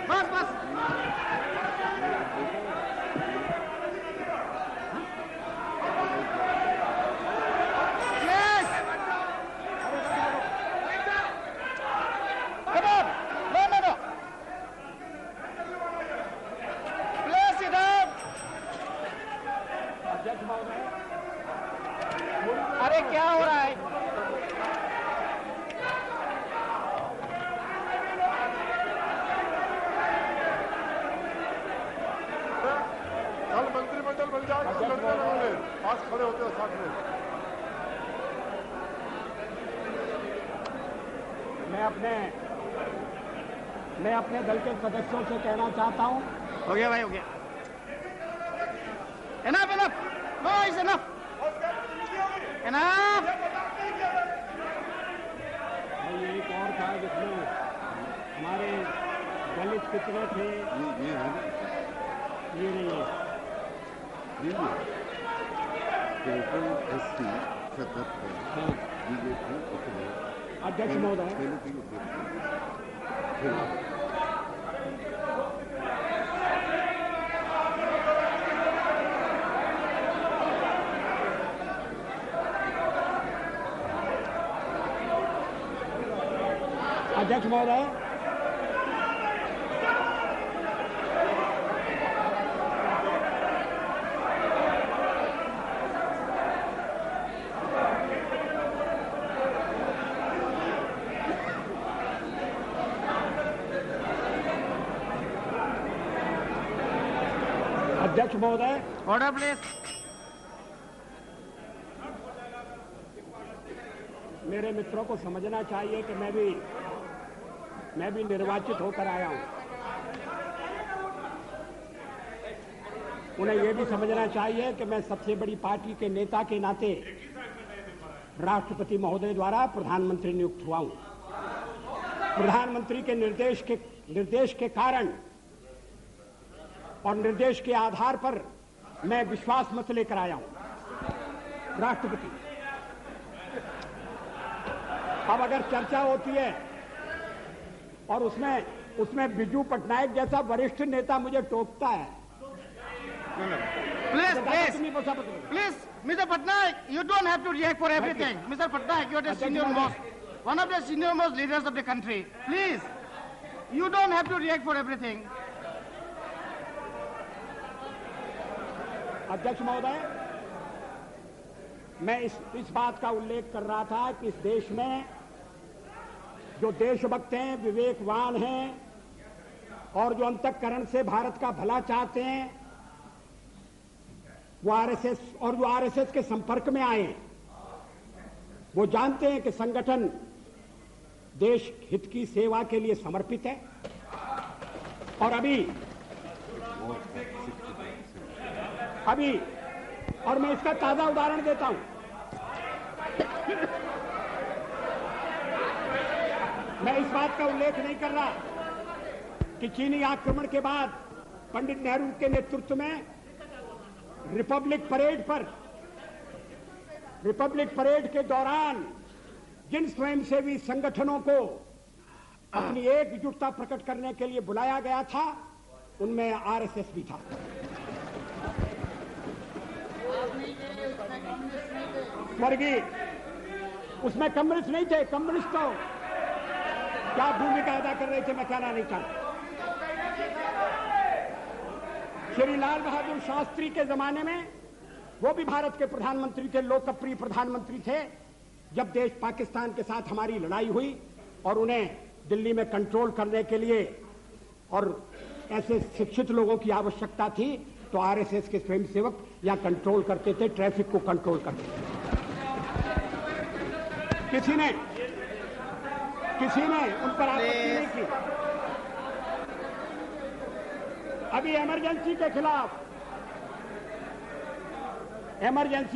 बस बस अरे क्या हो रहा है? कल मंत्रिमंडल बन जाएगा, लड़ने लगोगे, पास खड़े होते हो साथ में। मैं अपने दल के सदस्यों से कहना चाहता हूं। हो गया भाई, हो गया। Enough, enough. No, it's enough. Enough. ये एक और था जिसमें हमारे दलित कितने थे, ये नहीं है। अध्यक्ष महोदय, अध्यक्ष महोदय, अध्यक्ष महोदय, ऑर्डर प्लीज। मेरे मित्रों को समझना चाहिए कि मैं भी निर्वाचित होकर आया हूं। उन्हें यह भी समझना चाहिए कि मैं सबसे बड़ी पार्टी के नेता के नाते राष्ट्रपति महोदय द्वारा प्रधानमंत्री नियुक्त हुआ हूं। प्रधानमंत्री के निर्देश के कारण और निर्देश के आधार पर मैं विश्वास मत लेकर आया हूं। राष्ट्रपति, अब अगर चर्चा होती है और उसमें बिजू पटनायक जैसा वरिष्ठ नेता मुझे टोकता है, please Mr. Patnaik, you don't have to react for everything. Mr. Patnaik, you are the senior most, one of the senior most leaders of the country. Please, you don't have to react for everything. अध्यक्ष महोदय, मैं इस बात का उल्लेख कर रहा था कि इस देश में जो देशभक्त हैं, विवेकवान हैं और जो अंतःकरण से भारत का भला चाहते हैं, वो आरएसएस के संपर्क में आए, वो जानते हैं कि संगठन देश हित की सेवा के लिए समर्पित है। और और मैं इसका ताजा उदाहरण देता हूं। मैं इस बात का उल्लेख नहीं कर रहा कि चीनी आक्रमण के बाद पंडित नेहरू के नेतृत्व में रिपब्लिक परेड के दौरान जिन स्वयंसेवी संगठनों को अपनी एकजुटता प्रकट करने के लिए बुलाया गया था, उनमें आरएसएस भी था। स्वर्गीय, उसमें कम्युनिस्ट नहीं थे। कम्युनिस्ट तो क्या भूमिका अदा कर रहे थे, मैं कहना नहीं चाहता। श्री लाल बहादुर शास्त्री के जमाने में वो भी भारत के प्रधानमंत्री थे, लोकप्रिय प्रधानमंत्री थे। जब देश पाकिस्तान के साथ हमारी लड़ाई हुई और उन्हें दिल्ली में कंट्रोल करने के लिए और ऐसे शिक्षित लोगों की आवश्यकता थी, तो आरएसएस के स्वयंसेवक यहाँ कंट्रोल करते थे, ट्रैफिक को कंट्रोल करते थे। किसी ने उन पर आपत्ति नहीं की। अभी इमरजेंसी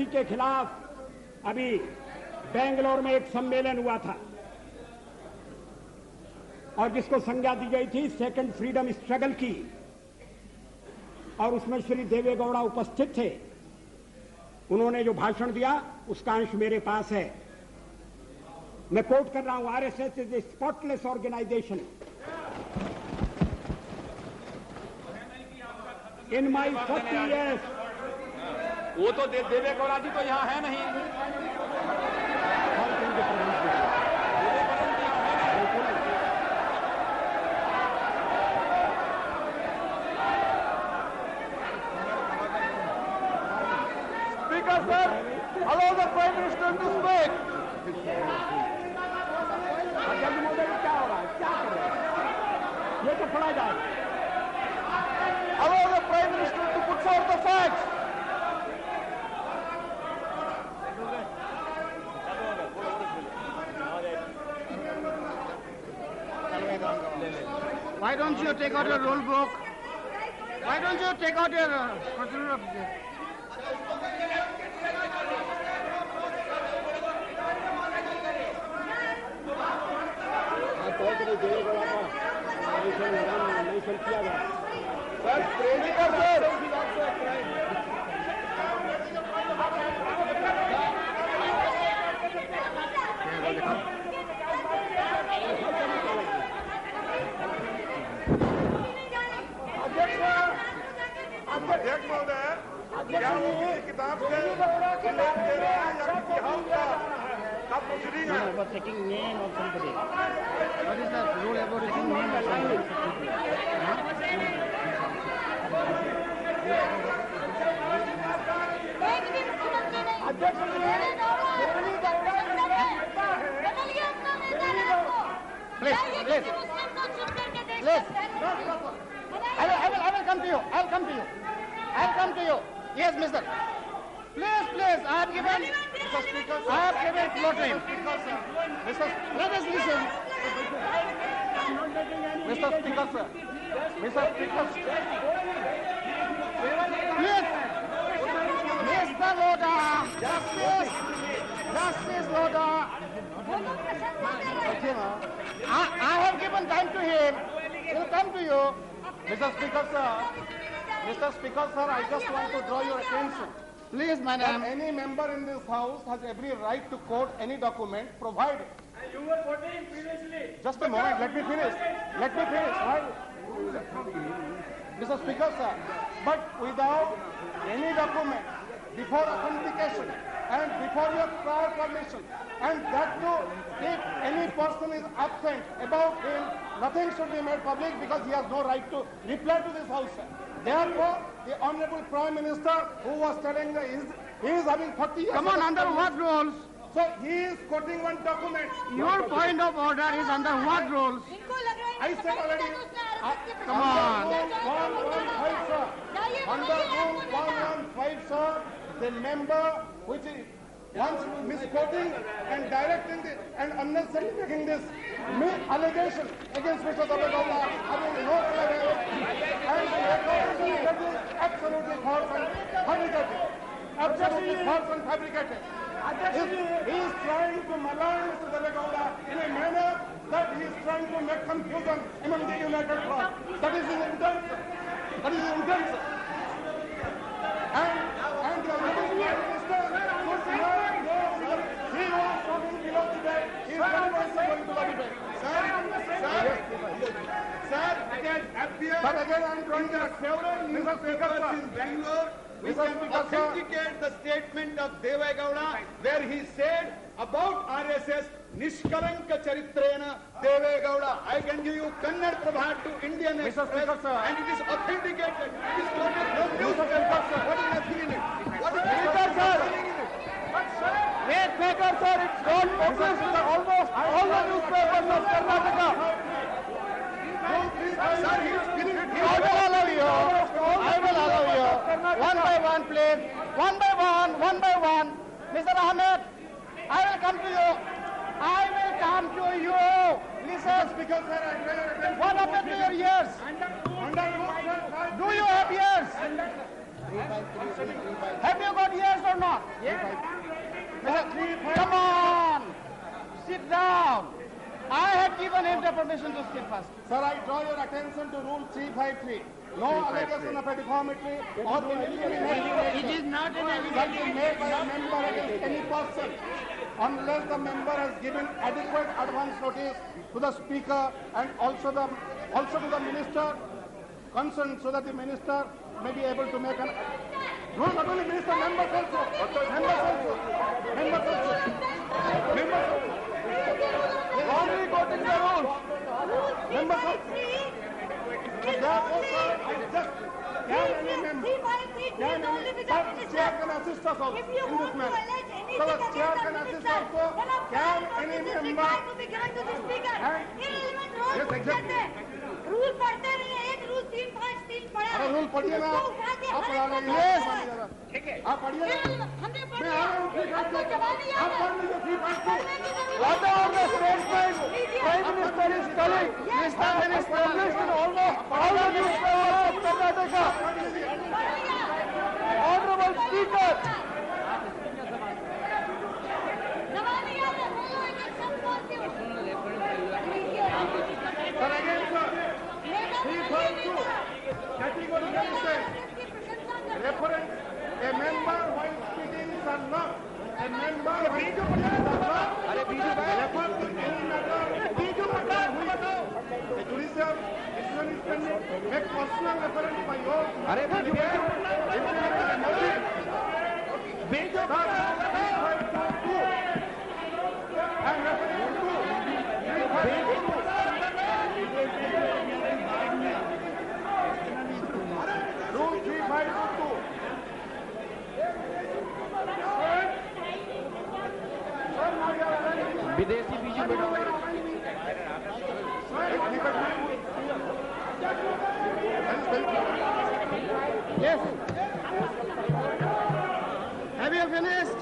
के खिलाफ अभी बेंगलोर में एक सम्मेलन हुआ था और जिसको संज्ञा दी गई थी सेकंड फ्रीडम स्ट्रगल की, और उसमें श्री देवेगौड़ा उपस्थित थे। उन्होंने जो भाषण दिया उसका अंश मेरे पास है। मैं कोट कर रहा हूं, RSS is a spotless organisation In my 30 years, वो तो देवे गौड़ा जी तो यहाँ है नहीं। Speaker, sir, allow the Prime Minister to speak. अध्यक्ष महोदय क्या हो रहा है, क्या कर रहे हैं? ये तो पढ़ा जाए। Allow the Prime Minister to put forth the facts. Why don't you take out your rule book? Why don't you take out your procedural object? अध्यक्ष महोदय, क्या वो किसी किताब से उल्लेख दे रहे हैं या किसी हाउस का प्रोसीडिंग है? About taking name of somebody. What is the rule about taking name of Please. I will come to you. I'll come to you. Yes, mister. Please. I have given floor time. Let us listen. Mr. Speaker, sir. Mr. Speaker, Please. Mr. Loda. Justice Loda. I have given time to him. He'll come to you. Mr. Speaker, sir, I just want to draw your attention. Please, madam. Any member in this house has every right to quote any document provided. You were voting previously. Just a moment, let me finish. Right? Mr. Speaker, sir, but without any document, before authentication and before your prior permission, and that too, if any person is absent about him, nothing should be made public because he has no right to reply to this house, sir. Therefore, the Honorable Prime Minister, who was telling that he is having 40 years... Come on, under what rules? So he is quoting one document. Your point of order is under what rules? I said already... Come on. 115, sir. Under Rule 115, sir, the member which is once misquoting and directing and unnecessarily making this allegation against Mr. Davegaula having no relevance and it is absolutely false and fabricated. Absolutely false and fabricated. He is trying to malign Mr. Davegaula in a manner that he is trying to make confusion among the United Front. That is his intent, sir. And the Prime Minister should not go because he was talking below the debate. He is very much going to the debate. Sir, it has appeared But again, I am trying to several newspapers in Bangalore which Mr. can Speaker, sir. authenticate the statement of Deve Gowda where he said about RSS, Nishkalanka Charitrena Deve Gowda. I can give you Kannada Prabha to Indian Mr. Express Speaker, sir. and it is authenticated. It is quoted from newspaper. What is nothing in it? What is Speaker, sir. nothing in it? Wait, Speaker, sir, it's not published in almost all the newspapers of Karnataka. Sir, he is finished. I will allow you. One by one, please. One by one. Mr. Ahmed, I will come to you. Listen. Speaker, sir, I draw your attention. What happened to your ears? Do you have ears? Have you got ears or not? Come on. Sit down. I have given him the permission to speak first. Sir, I draw your attention to Rule 353. No allegation of a deformity or It is not an shall be made by a member against any person unless the member has given adequate advance notice to the Speaker and also to the Minister concerned, so that the Minister may be able to make an rule. Not only minister, members also. Members also. Already got in the rules. Members also. Therefore, sir, I just can any member, chair can assist us also in this matter. So the chair can assist also. Can any member? Yes, exactly. Rule पढ़ते नहीं है, एक rule 3-5-3 पढ़ा है। अरे rule पढ़िए ना, आप पढ़ा रहे हैं। ठीक है, आप पढ़िए ना। हमने मैं आ रहा हूँ, ठीक है, आप पढ़ लीजिए, ठीक है। What are the statements Prime Minister is telling? Mr. Minister, almost all the newspapers of Karnataka. Honorable Speaker. Sir, again, sir. 352. Categorically says, reference, a member while speaking shall not. A member while speaking shall not refer to any matter. The judicial decision is pending. Make personal reference by your I'm referring to Rule 352. विदेशी बीजू बेटा Yes. Have you finished?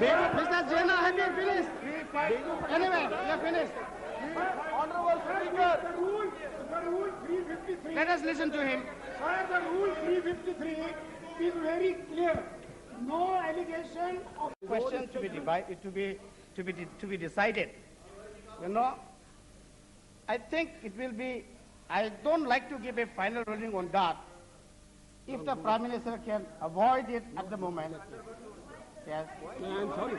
Mr. Jaina, have you finished? Anyway, you are finished. Honorable Speaker, The rule 353. let us listen to him. Sir, the rule 353 is very clear. No allegation of Question to be decided. You know, I think it will be. I don't like to give a final ruling on that. If the Prime Minister can avoid it at the moment. Yes. I'm sorry.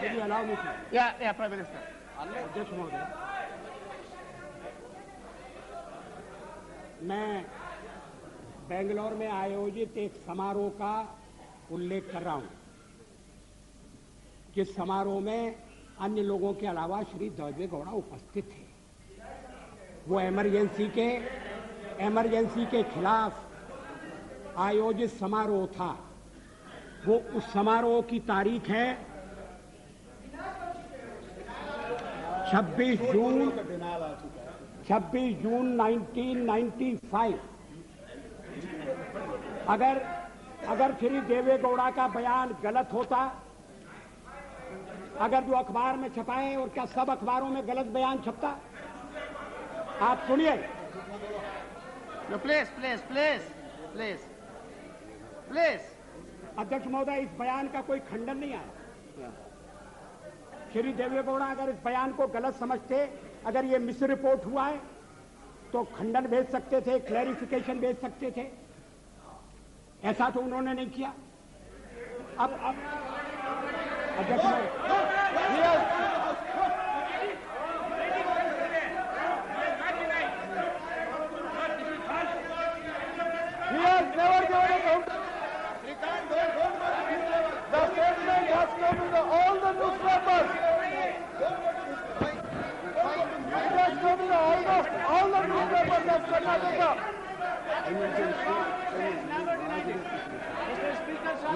Will you allow me to? Yeah, Prime Minister. अध्यक्ष महोदय, मैं बेंगलोर में आयोजित एक समारोह का उल्लेख कर रहा हूं, जिस समारोह में अन्य लोगों के अलावा श्री देवे गौड़ा उपस्थित थे। वो इमरजेंसी के खिलाफ आयोजित समारोह था। वो उस समारोह की तारीख है 26 जून 1995। अगर श्री देवे गौड़ा का बयान गलत होता, अगर जो अखबार में छपाए और क्या सब अखबारों में गलत बयान छपता? आप सुनिए। No, please. अध्यक्ष महोदय, इस बयान का कोई खंडन नहीं आया। श्री देवे गौड़ा अगर इस बयान को गलत समझते, अगर ये मिस रिपोर्ट हुआ है तो खंडन भेज सकते थे, क्लैरिफिकेशन भेज सकते थे। ऐसा तो उन्होंने नहीं किया। अब अध्यक्ष He has never given a counter. The statement has come in all the newspapers. It has come in almost all the newspapers of Karnataka. Mr. Speaker, sir,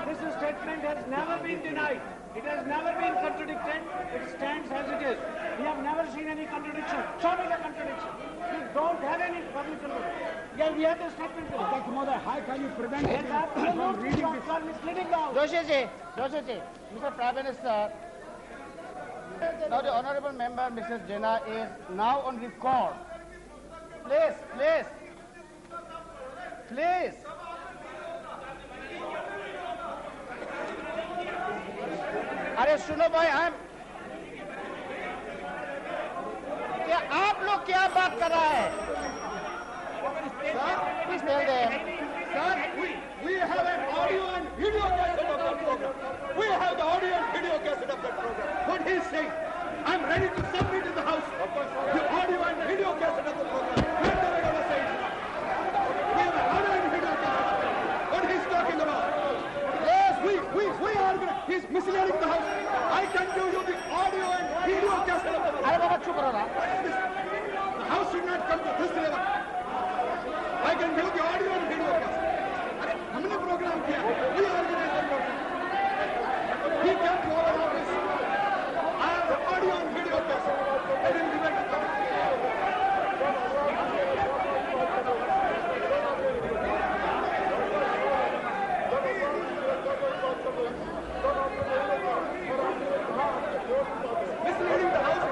this statement has never been denied. It has never been contradicted. It stands as it is. We have never seen any contradiction. Show me the contradiction. We don't have any public contradiction. Yeah, we have the statement. अध्यक्ष महोदय, how can you prevent me from reading this? Misleading now. Joshi ji, Mr. Prime Minister, now the honorable member, Mrs. Jaina, is now on record. Please. अरे सुनो भाई, क्या आप लोग क्या बात कर रहा है? Please tell them. Sir, we have an audio and video cassette of that program. We have the audio and video cassette of that program. What he is saying. I'm ready to submit in the House the audio and video cassette of the program. Where Devegowda says we have an audio and video cassette. What he's talking about? Yes, we are. He's misleading the House. I can give you the audio and video cassette of the program. अरे बाबा चुप रहो ना. The House should not come to this level. I can give the audio and video cassette. अरे हमने programme किया. We organized the program. He came to our office. I have the audio and video cassette. I didn't give it to them. Misleading the House.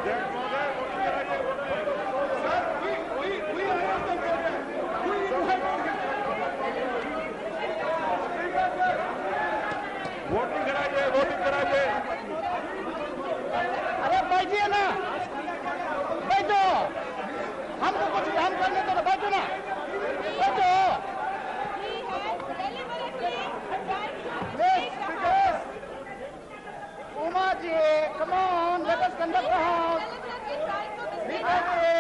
Sir, we arranged the program. We invited him. Voting कराइए, voting कराइए. अरे बैठिए ना, बैठो. हमको कुछ काम करने दो ना, बैठो ना, बैठो. Please, speakers. Uma ji, come on, let us conduct the house. Speaker ji,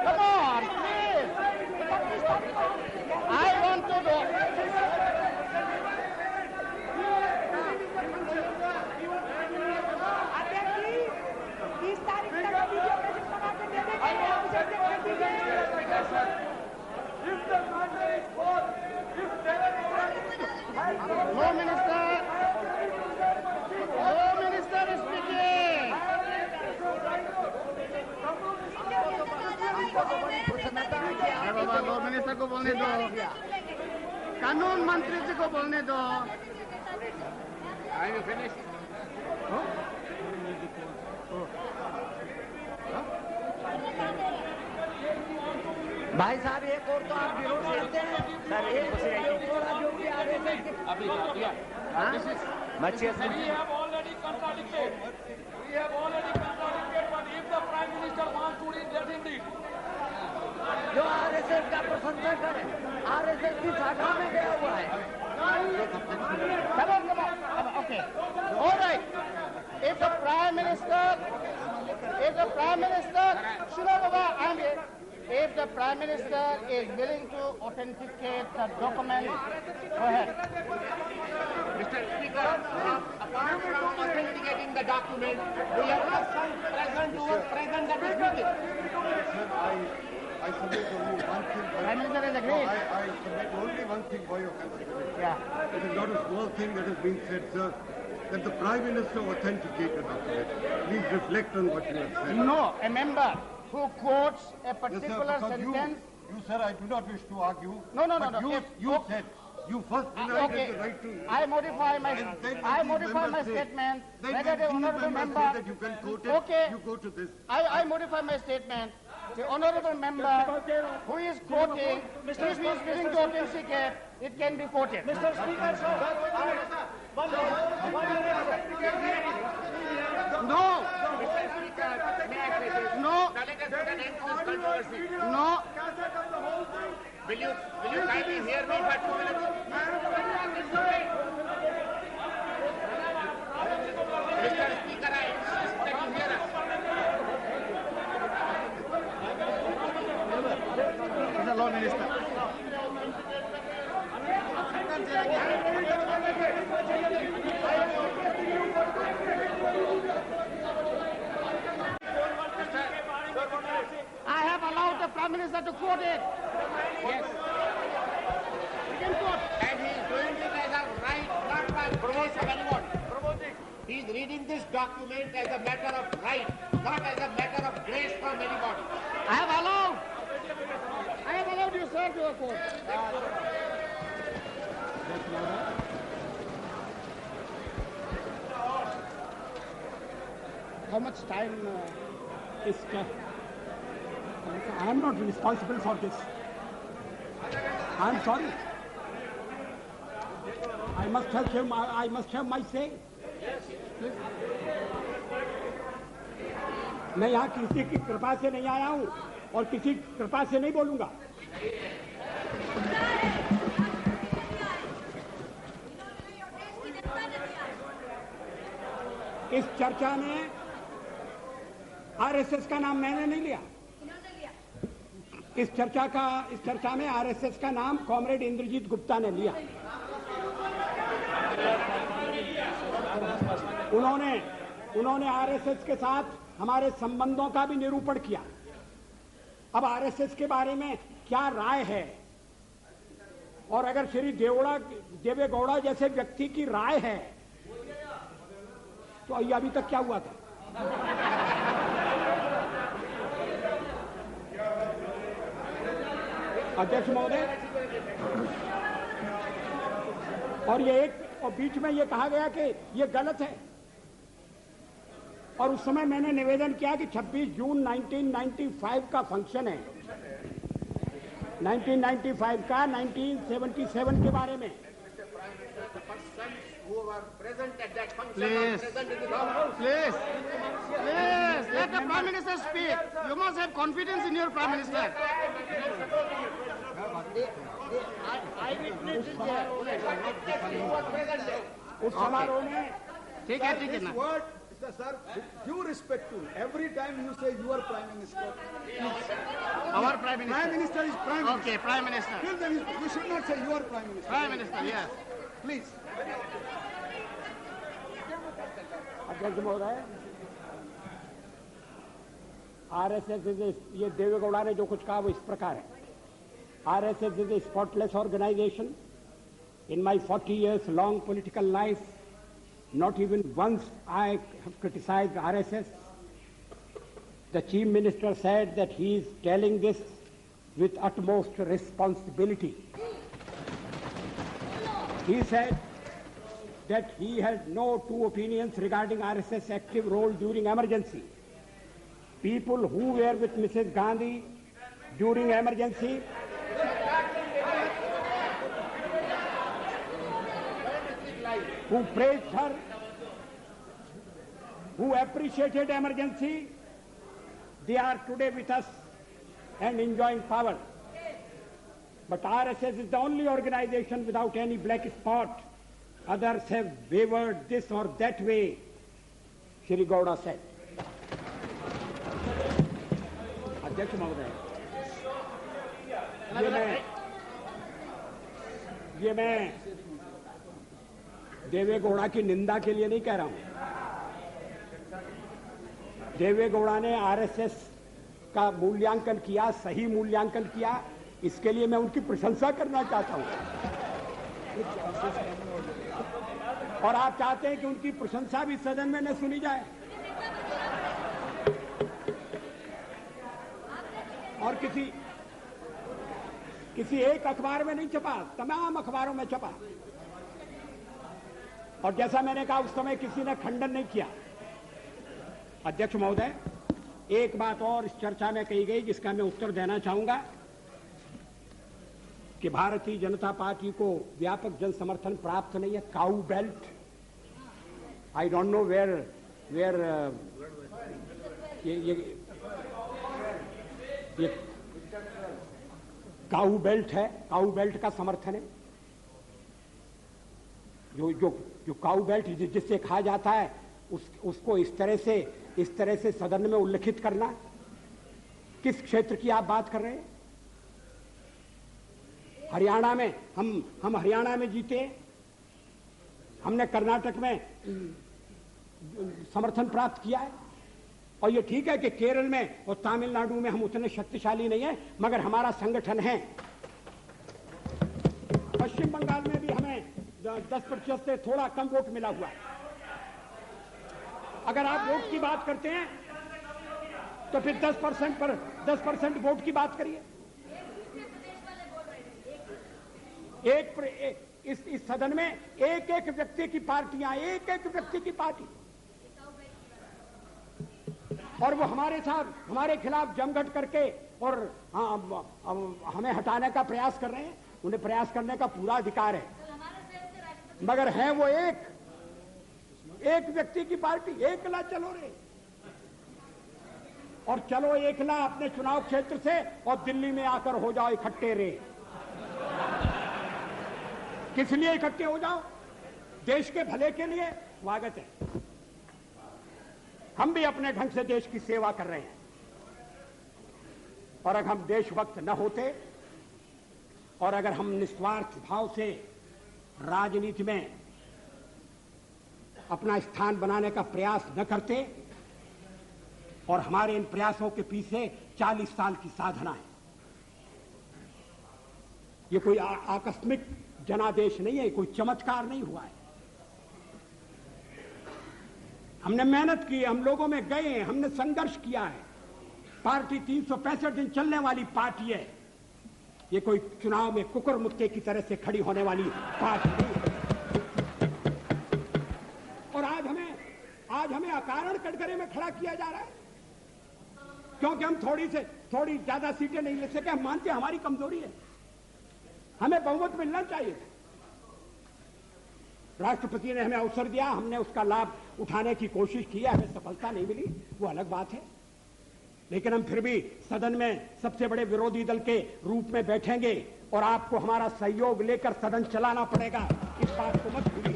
come on, please. I want to do. No minister. No minister is speaking. अरे बाबा, लो मिनिस्टर को बोलने दो. कानून मंत्री जी को बोलने दो. Are you finished? भाई साहब एक और तो आप विरोध करते हैं सर. एक थोड़ा जो भी आ रहे थे अभी दिया. We have already contradicted. We have already contradicted. But if the Prime Minister wants to read, let him read. जो आरएसएस का प्रशंसक है, आरएसएस की शाखा में गया हुआ है. Come on. Okay. All right. If the Prime Minister, Shino Baba, I'm here. If the Prime Minister is willing to authenticate the document, go ahead. Mr. Speaker, apart from authenticating the document, we have some present to present that is meeting. Sir, I submit only one thing. Prime Minister is agreed. I submit only one thing for your consideration. Yeah. It is not a small thing that has been said, sir, that the Prime Minister authenticated the document. Please reflect on what you have said. No, a member who quotes a Yes, sir, particular because sentence. you, sir, I do not wish to argue. No. But you said, you first denied Okay, the right to... I modify my say- statement. Then Whether the these honourable members member. say that you can quote it, Okay. you go to this. I modify my statement. The honourable member who is quoting, if he is willing to authenticate, it can be quoted. Mr. Speaker, sir. No. Mr. Speaker, may I say this? No. Now let us put an end to this controversy. No. Will you kindly hear me for 2 minutes? Mr. Speaker, I insist that you hear us. He's a law minister. I have allowed the Prime Minister to quote it. Yes. He can quote. And he is doing it as a right, not by grace of anyone. He is reading this document as a matter of right, not as a matter of grace from anybody. I have allowed you, sir, to quote. How much time? I am not responsible for this. I am sorry. I must have my say. मैं यहाँ किसी की कृपा से नहीं आया हूँ और किसी कृपा से नहीं बोलूंगा. इस चर्चा में आरएसएस का नाम मैंने नहीं लिया। इस चर्चा में आरएसएस का नाम कॉमरेड इंद्रजीत गुप्ता ने लिया। उन्होंने आरएसएस के साथ हमारे संबंधों का भी निरूपण किया। अब आरएसएस के बारे में क्या राय है, और अगर श्री देवेगौड़ा जैसे व्यक्ति की राय है तो अभी तक क्या हुआ था? अध्यक्ष महोदय, और बीच में ये कहा गया कि ये गलत है, और उस समय मैंने निवेदन किया कि 26 जून 1995 का फंक्शन है, 1995 का 1977 के बारे में। Please, let the Prime Minister speak. You must have confidence in your Prime Minister. उस समारोह में ठीक है ना। Sir, with due respect to every time you say your Prime Minister, Our Prime Minister. Prime Minister is Prime Minister. Okay, Prime Minister. Till then, you should not say your Prime Minister. Prime Minister, yes. Please. अध्यक्ष महोदय, RSS ये देवेगौड़ा ने जो कुछ कहा वो इस प्रकार है। RSS is a spotless organisation. In my 40 years long political life, not even once I have criticized RSS. The Chief Minister said that he is telling this with utmost responsibility. He said that he had no two opinions regarding RSS active role during emergency. People who were with Mrs. Gandhi during emergency who praised her, who appreciated emergency, they are today with us and enjoying power. But RSS is the only organization without any black spot. Others have wavered this or that way, Shri Gowda said. अध्यक्ष महोदय, ये मैं देवेगौड़ा की निंदा के लिए नहीं कह रहा हूं। देवेगौड़ा ने आरएसएस का मूल्यांकन किया, सही मूल्यांकन किया, इसके लिए मैं उनकी प्रशंसा करना चाहता हूं। और आप चाहते हैं कि उनकी प्रशंसा भी सदन में न सुनी जाए, और किसी एक अखबार में नहीं छपा, तमाम अखबारों में छपा। और जैसा मैंने कहा उस समय किसी ने खंडन नहीं किया। अध्यक्ष महोदय, एक बात और इस चर्चा में कही गई जिसका मैं उत्तर देना चाहूंगा कि भारतीय जनता पार्टी को व्यापक जन समर्थन प्राप्त नहीं है। Cow belt, I don't know where ये काऊ बेल्ट है, काऊ बेल्ट का समर्थन है। जो काऊ बेल्ट जिससे कहा जाता है उसको इस तरह से सदन में उल्लेखित करना, किस क्षेत्र की आप बात कर रहे हैं? हरियाणा में हम हरियाणा में जीते, हमने कर्नाटक में समर्थन प्राप्त किया है, और ये ठीक है कि केरल में और तमिलनाडु में हम उतने शक्तिशाली नहीं है, मगर हमारा संगठन है। पश्चिम बंगाल में भी हमें 10% से थोड़ा कम वोट मिला हुआ है। अगर आप वोट की बात करते हैं तो फिर 10% वोट की बात करिए। इस सदन में एक व्यक्ति की पार्टियां, एक व्यक्ति की पार्टी, और वो हमारे खिलाफ जमघट करके और हमें हटाने का प्रयास कर रहे हैं। उन्हें प्रयास करने का पूरा अधिकार है, मगर है वो एक व्यक्ति की पार्टी। एकला चलो रे, और चलो एकला अपने चुनाव क्षेत्र से, और दिल्ली में आकर हो जाओ इकट्ठे रे। किस लिए इकट्ठे हो जाओ? देश के भले के लिए। स्वागत है। हम भी अपने ढंग से देश की सेवा कर रहे हैं। और अगर हम देशभक्त न होते और अगर हम निस्वार्थ भाव से राजनीति में अपना स्थान बनाने का प्रयास न करते, और हमारे इन प्रयासों के पीछे 40 साल की साधना है। ये कोई आकस्मिक जनादेश नहीं है, कोई चमत्कार नहीं हुआ है। हमने मेहनत की, हम लोगों में गए, हमने संघर्ष किया है। पार्टी 365 दिन चलने वाली पार्टी है। ये कोई चुनाव में कुकुर मुक्के की तरह से खड़ी होने वाली पार्टी नहीं है। और आज हमें अकारण कटघरे में खड़ा किया जा रहा है क्योंकि हम थोड़ी ज्यादा सीटें नहीं ले सके। हम मानते हैं हमारी कमजोरी है, हमें बहुमत मिलना चाहिए। राष्ट्रपति ने हमें अवसर दिया, हमने उसका लाभ उठाने की कोशिश की है, हमें सफलता नहीं मिली, वो अलग बात है। लेकिन हम फिर भी सदन में सबसे बड़े विरोधी दल के रूप में बैठेंगे और आपको हमारा सहयोग लेकर सदन चलाना पड़ेगा, इस बात को मत भूलिए।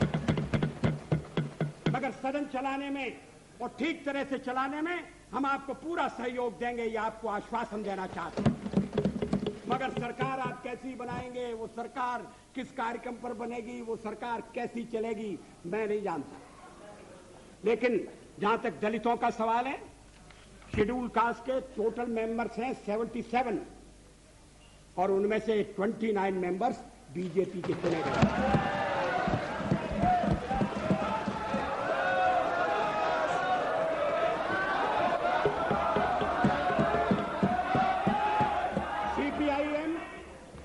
मगर सदन चलाने में और ठीक तरह से चलाने में हम आपको पूरा सहयोग देंगे, ये आपको आश्वासन देना चाहते हैं। मगर सरकार आप कैसी बनाएंगे, वो सरकार किस कार्यक्रम पर बनेगी, वो सरकार कैसी चलेगी, मैं नहीं जानता। लेकिन जहां तक दलितों का सवाल है, शेड्यूल कास्ट के टोटल मेंबर्स हैं 77 और उनमें से 29 मेंबर्स बीजेपी के चुने गए।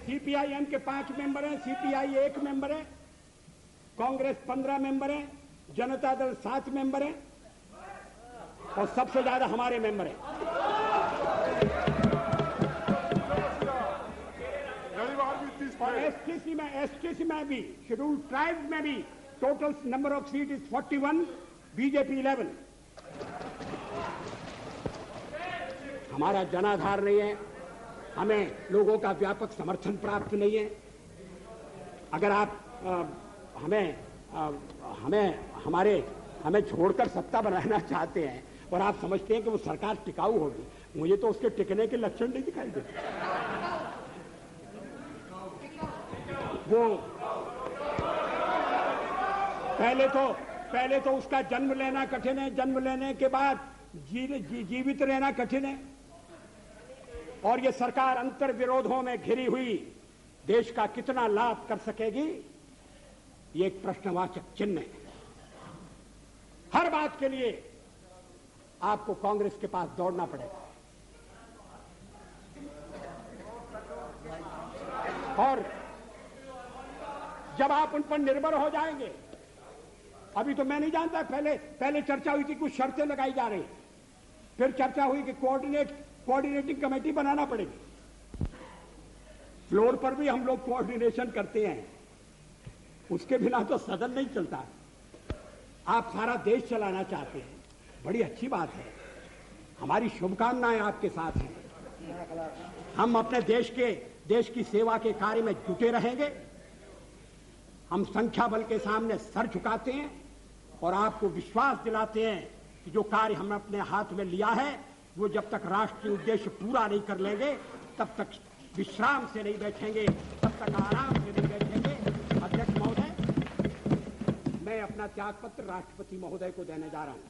सीपीआईएम के 5 मेंबर हैं, सीपीआई 1 मेंबर है, कांग्रेस 15 मेंबर है, जनता दल 7 मेंबर है और सबसे ज्यादा हमारे मेंबर हैं। और एसटीसी में भी, शेड्यूल ट्राइब में भी total number of seat is 41, BJP 11। हमारा जनाधार नहीं है, हमें लोगों का व्यापक समर्थन प्राप्त नहीं है। अगर आप हमें छोड़कर सत्ता बनाना चाहते हैं और आप समझते हैं कि वो सरकार टिकाऊ होगी, मुझे तो उसके टिकने के लक्षण नहीं दिखाई देते। वो पहले तो उसका जन्म लेना कठिन है, जन्म लेने के बाद जीवित रहना कठिन है। और ये सरकार अंतर विरोधों में घिरी हुई देश का कितना लाभ कर सकेगी, ये एक प्रश्नवाचक चिन्ह है। हर बात के लिए आपको कांग्रेस के पास दौड़ना पड़ेगा। और जब आप उन पर निर्भर हो जाएंगे, अभी तो मैं नहीं जानता, पहले चर्चा हुई थी, कुछ शर्तें लगाई जा रही, फिर चर्चा हुई कि कोऑर्डिनेटिंग कमेटी बनाना पड़ेगी। फ्लोर पर भी हम लोग कोऑर्डिनेशन करते हैं, उसके बिना तो सदन नहीं चलता। आप सारा देश चलाना चाहते हैं, बड़ी अच्छी बात है, हमारी शुभकामनाएं आपके साथ हैं। हम अपने देश की सेवा के कार्य में जुटे रहेंगे। हम संख्या बल के सामने सर झुकाते हैं और आपको विश्वास दिलाते हैं कि जो कार्य हमने अपने हाथ में लिया है, वो जब तक राष्ट्रीय उद्देश्य पूरा नहीं कर लेंगे, तब तक विश्राम से नहीं बैठेंगे, तब तक आराम से नहीं बैठेंगे। अध्यक्ष महोदय, मैं अपना त्यागपत्र राष्ट्रपति महोदय को देने जा रहा हूं।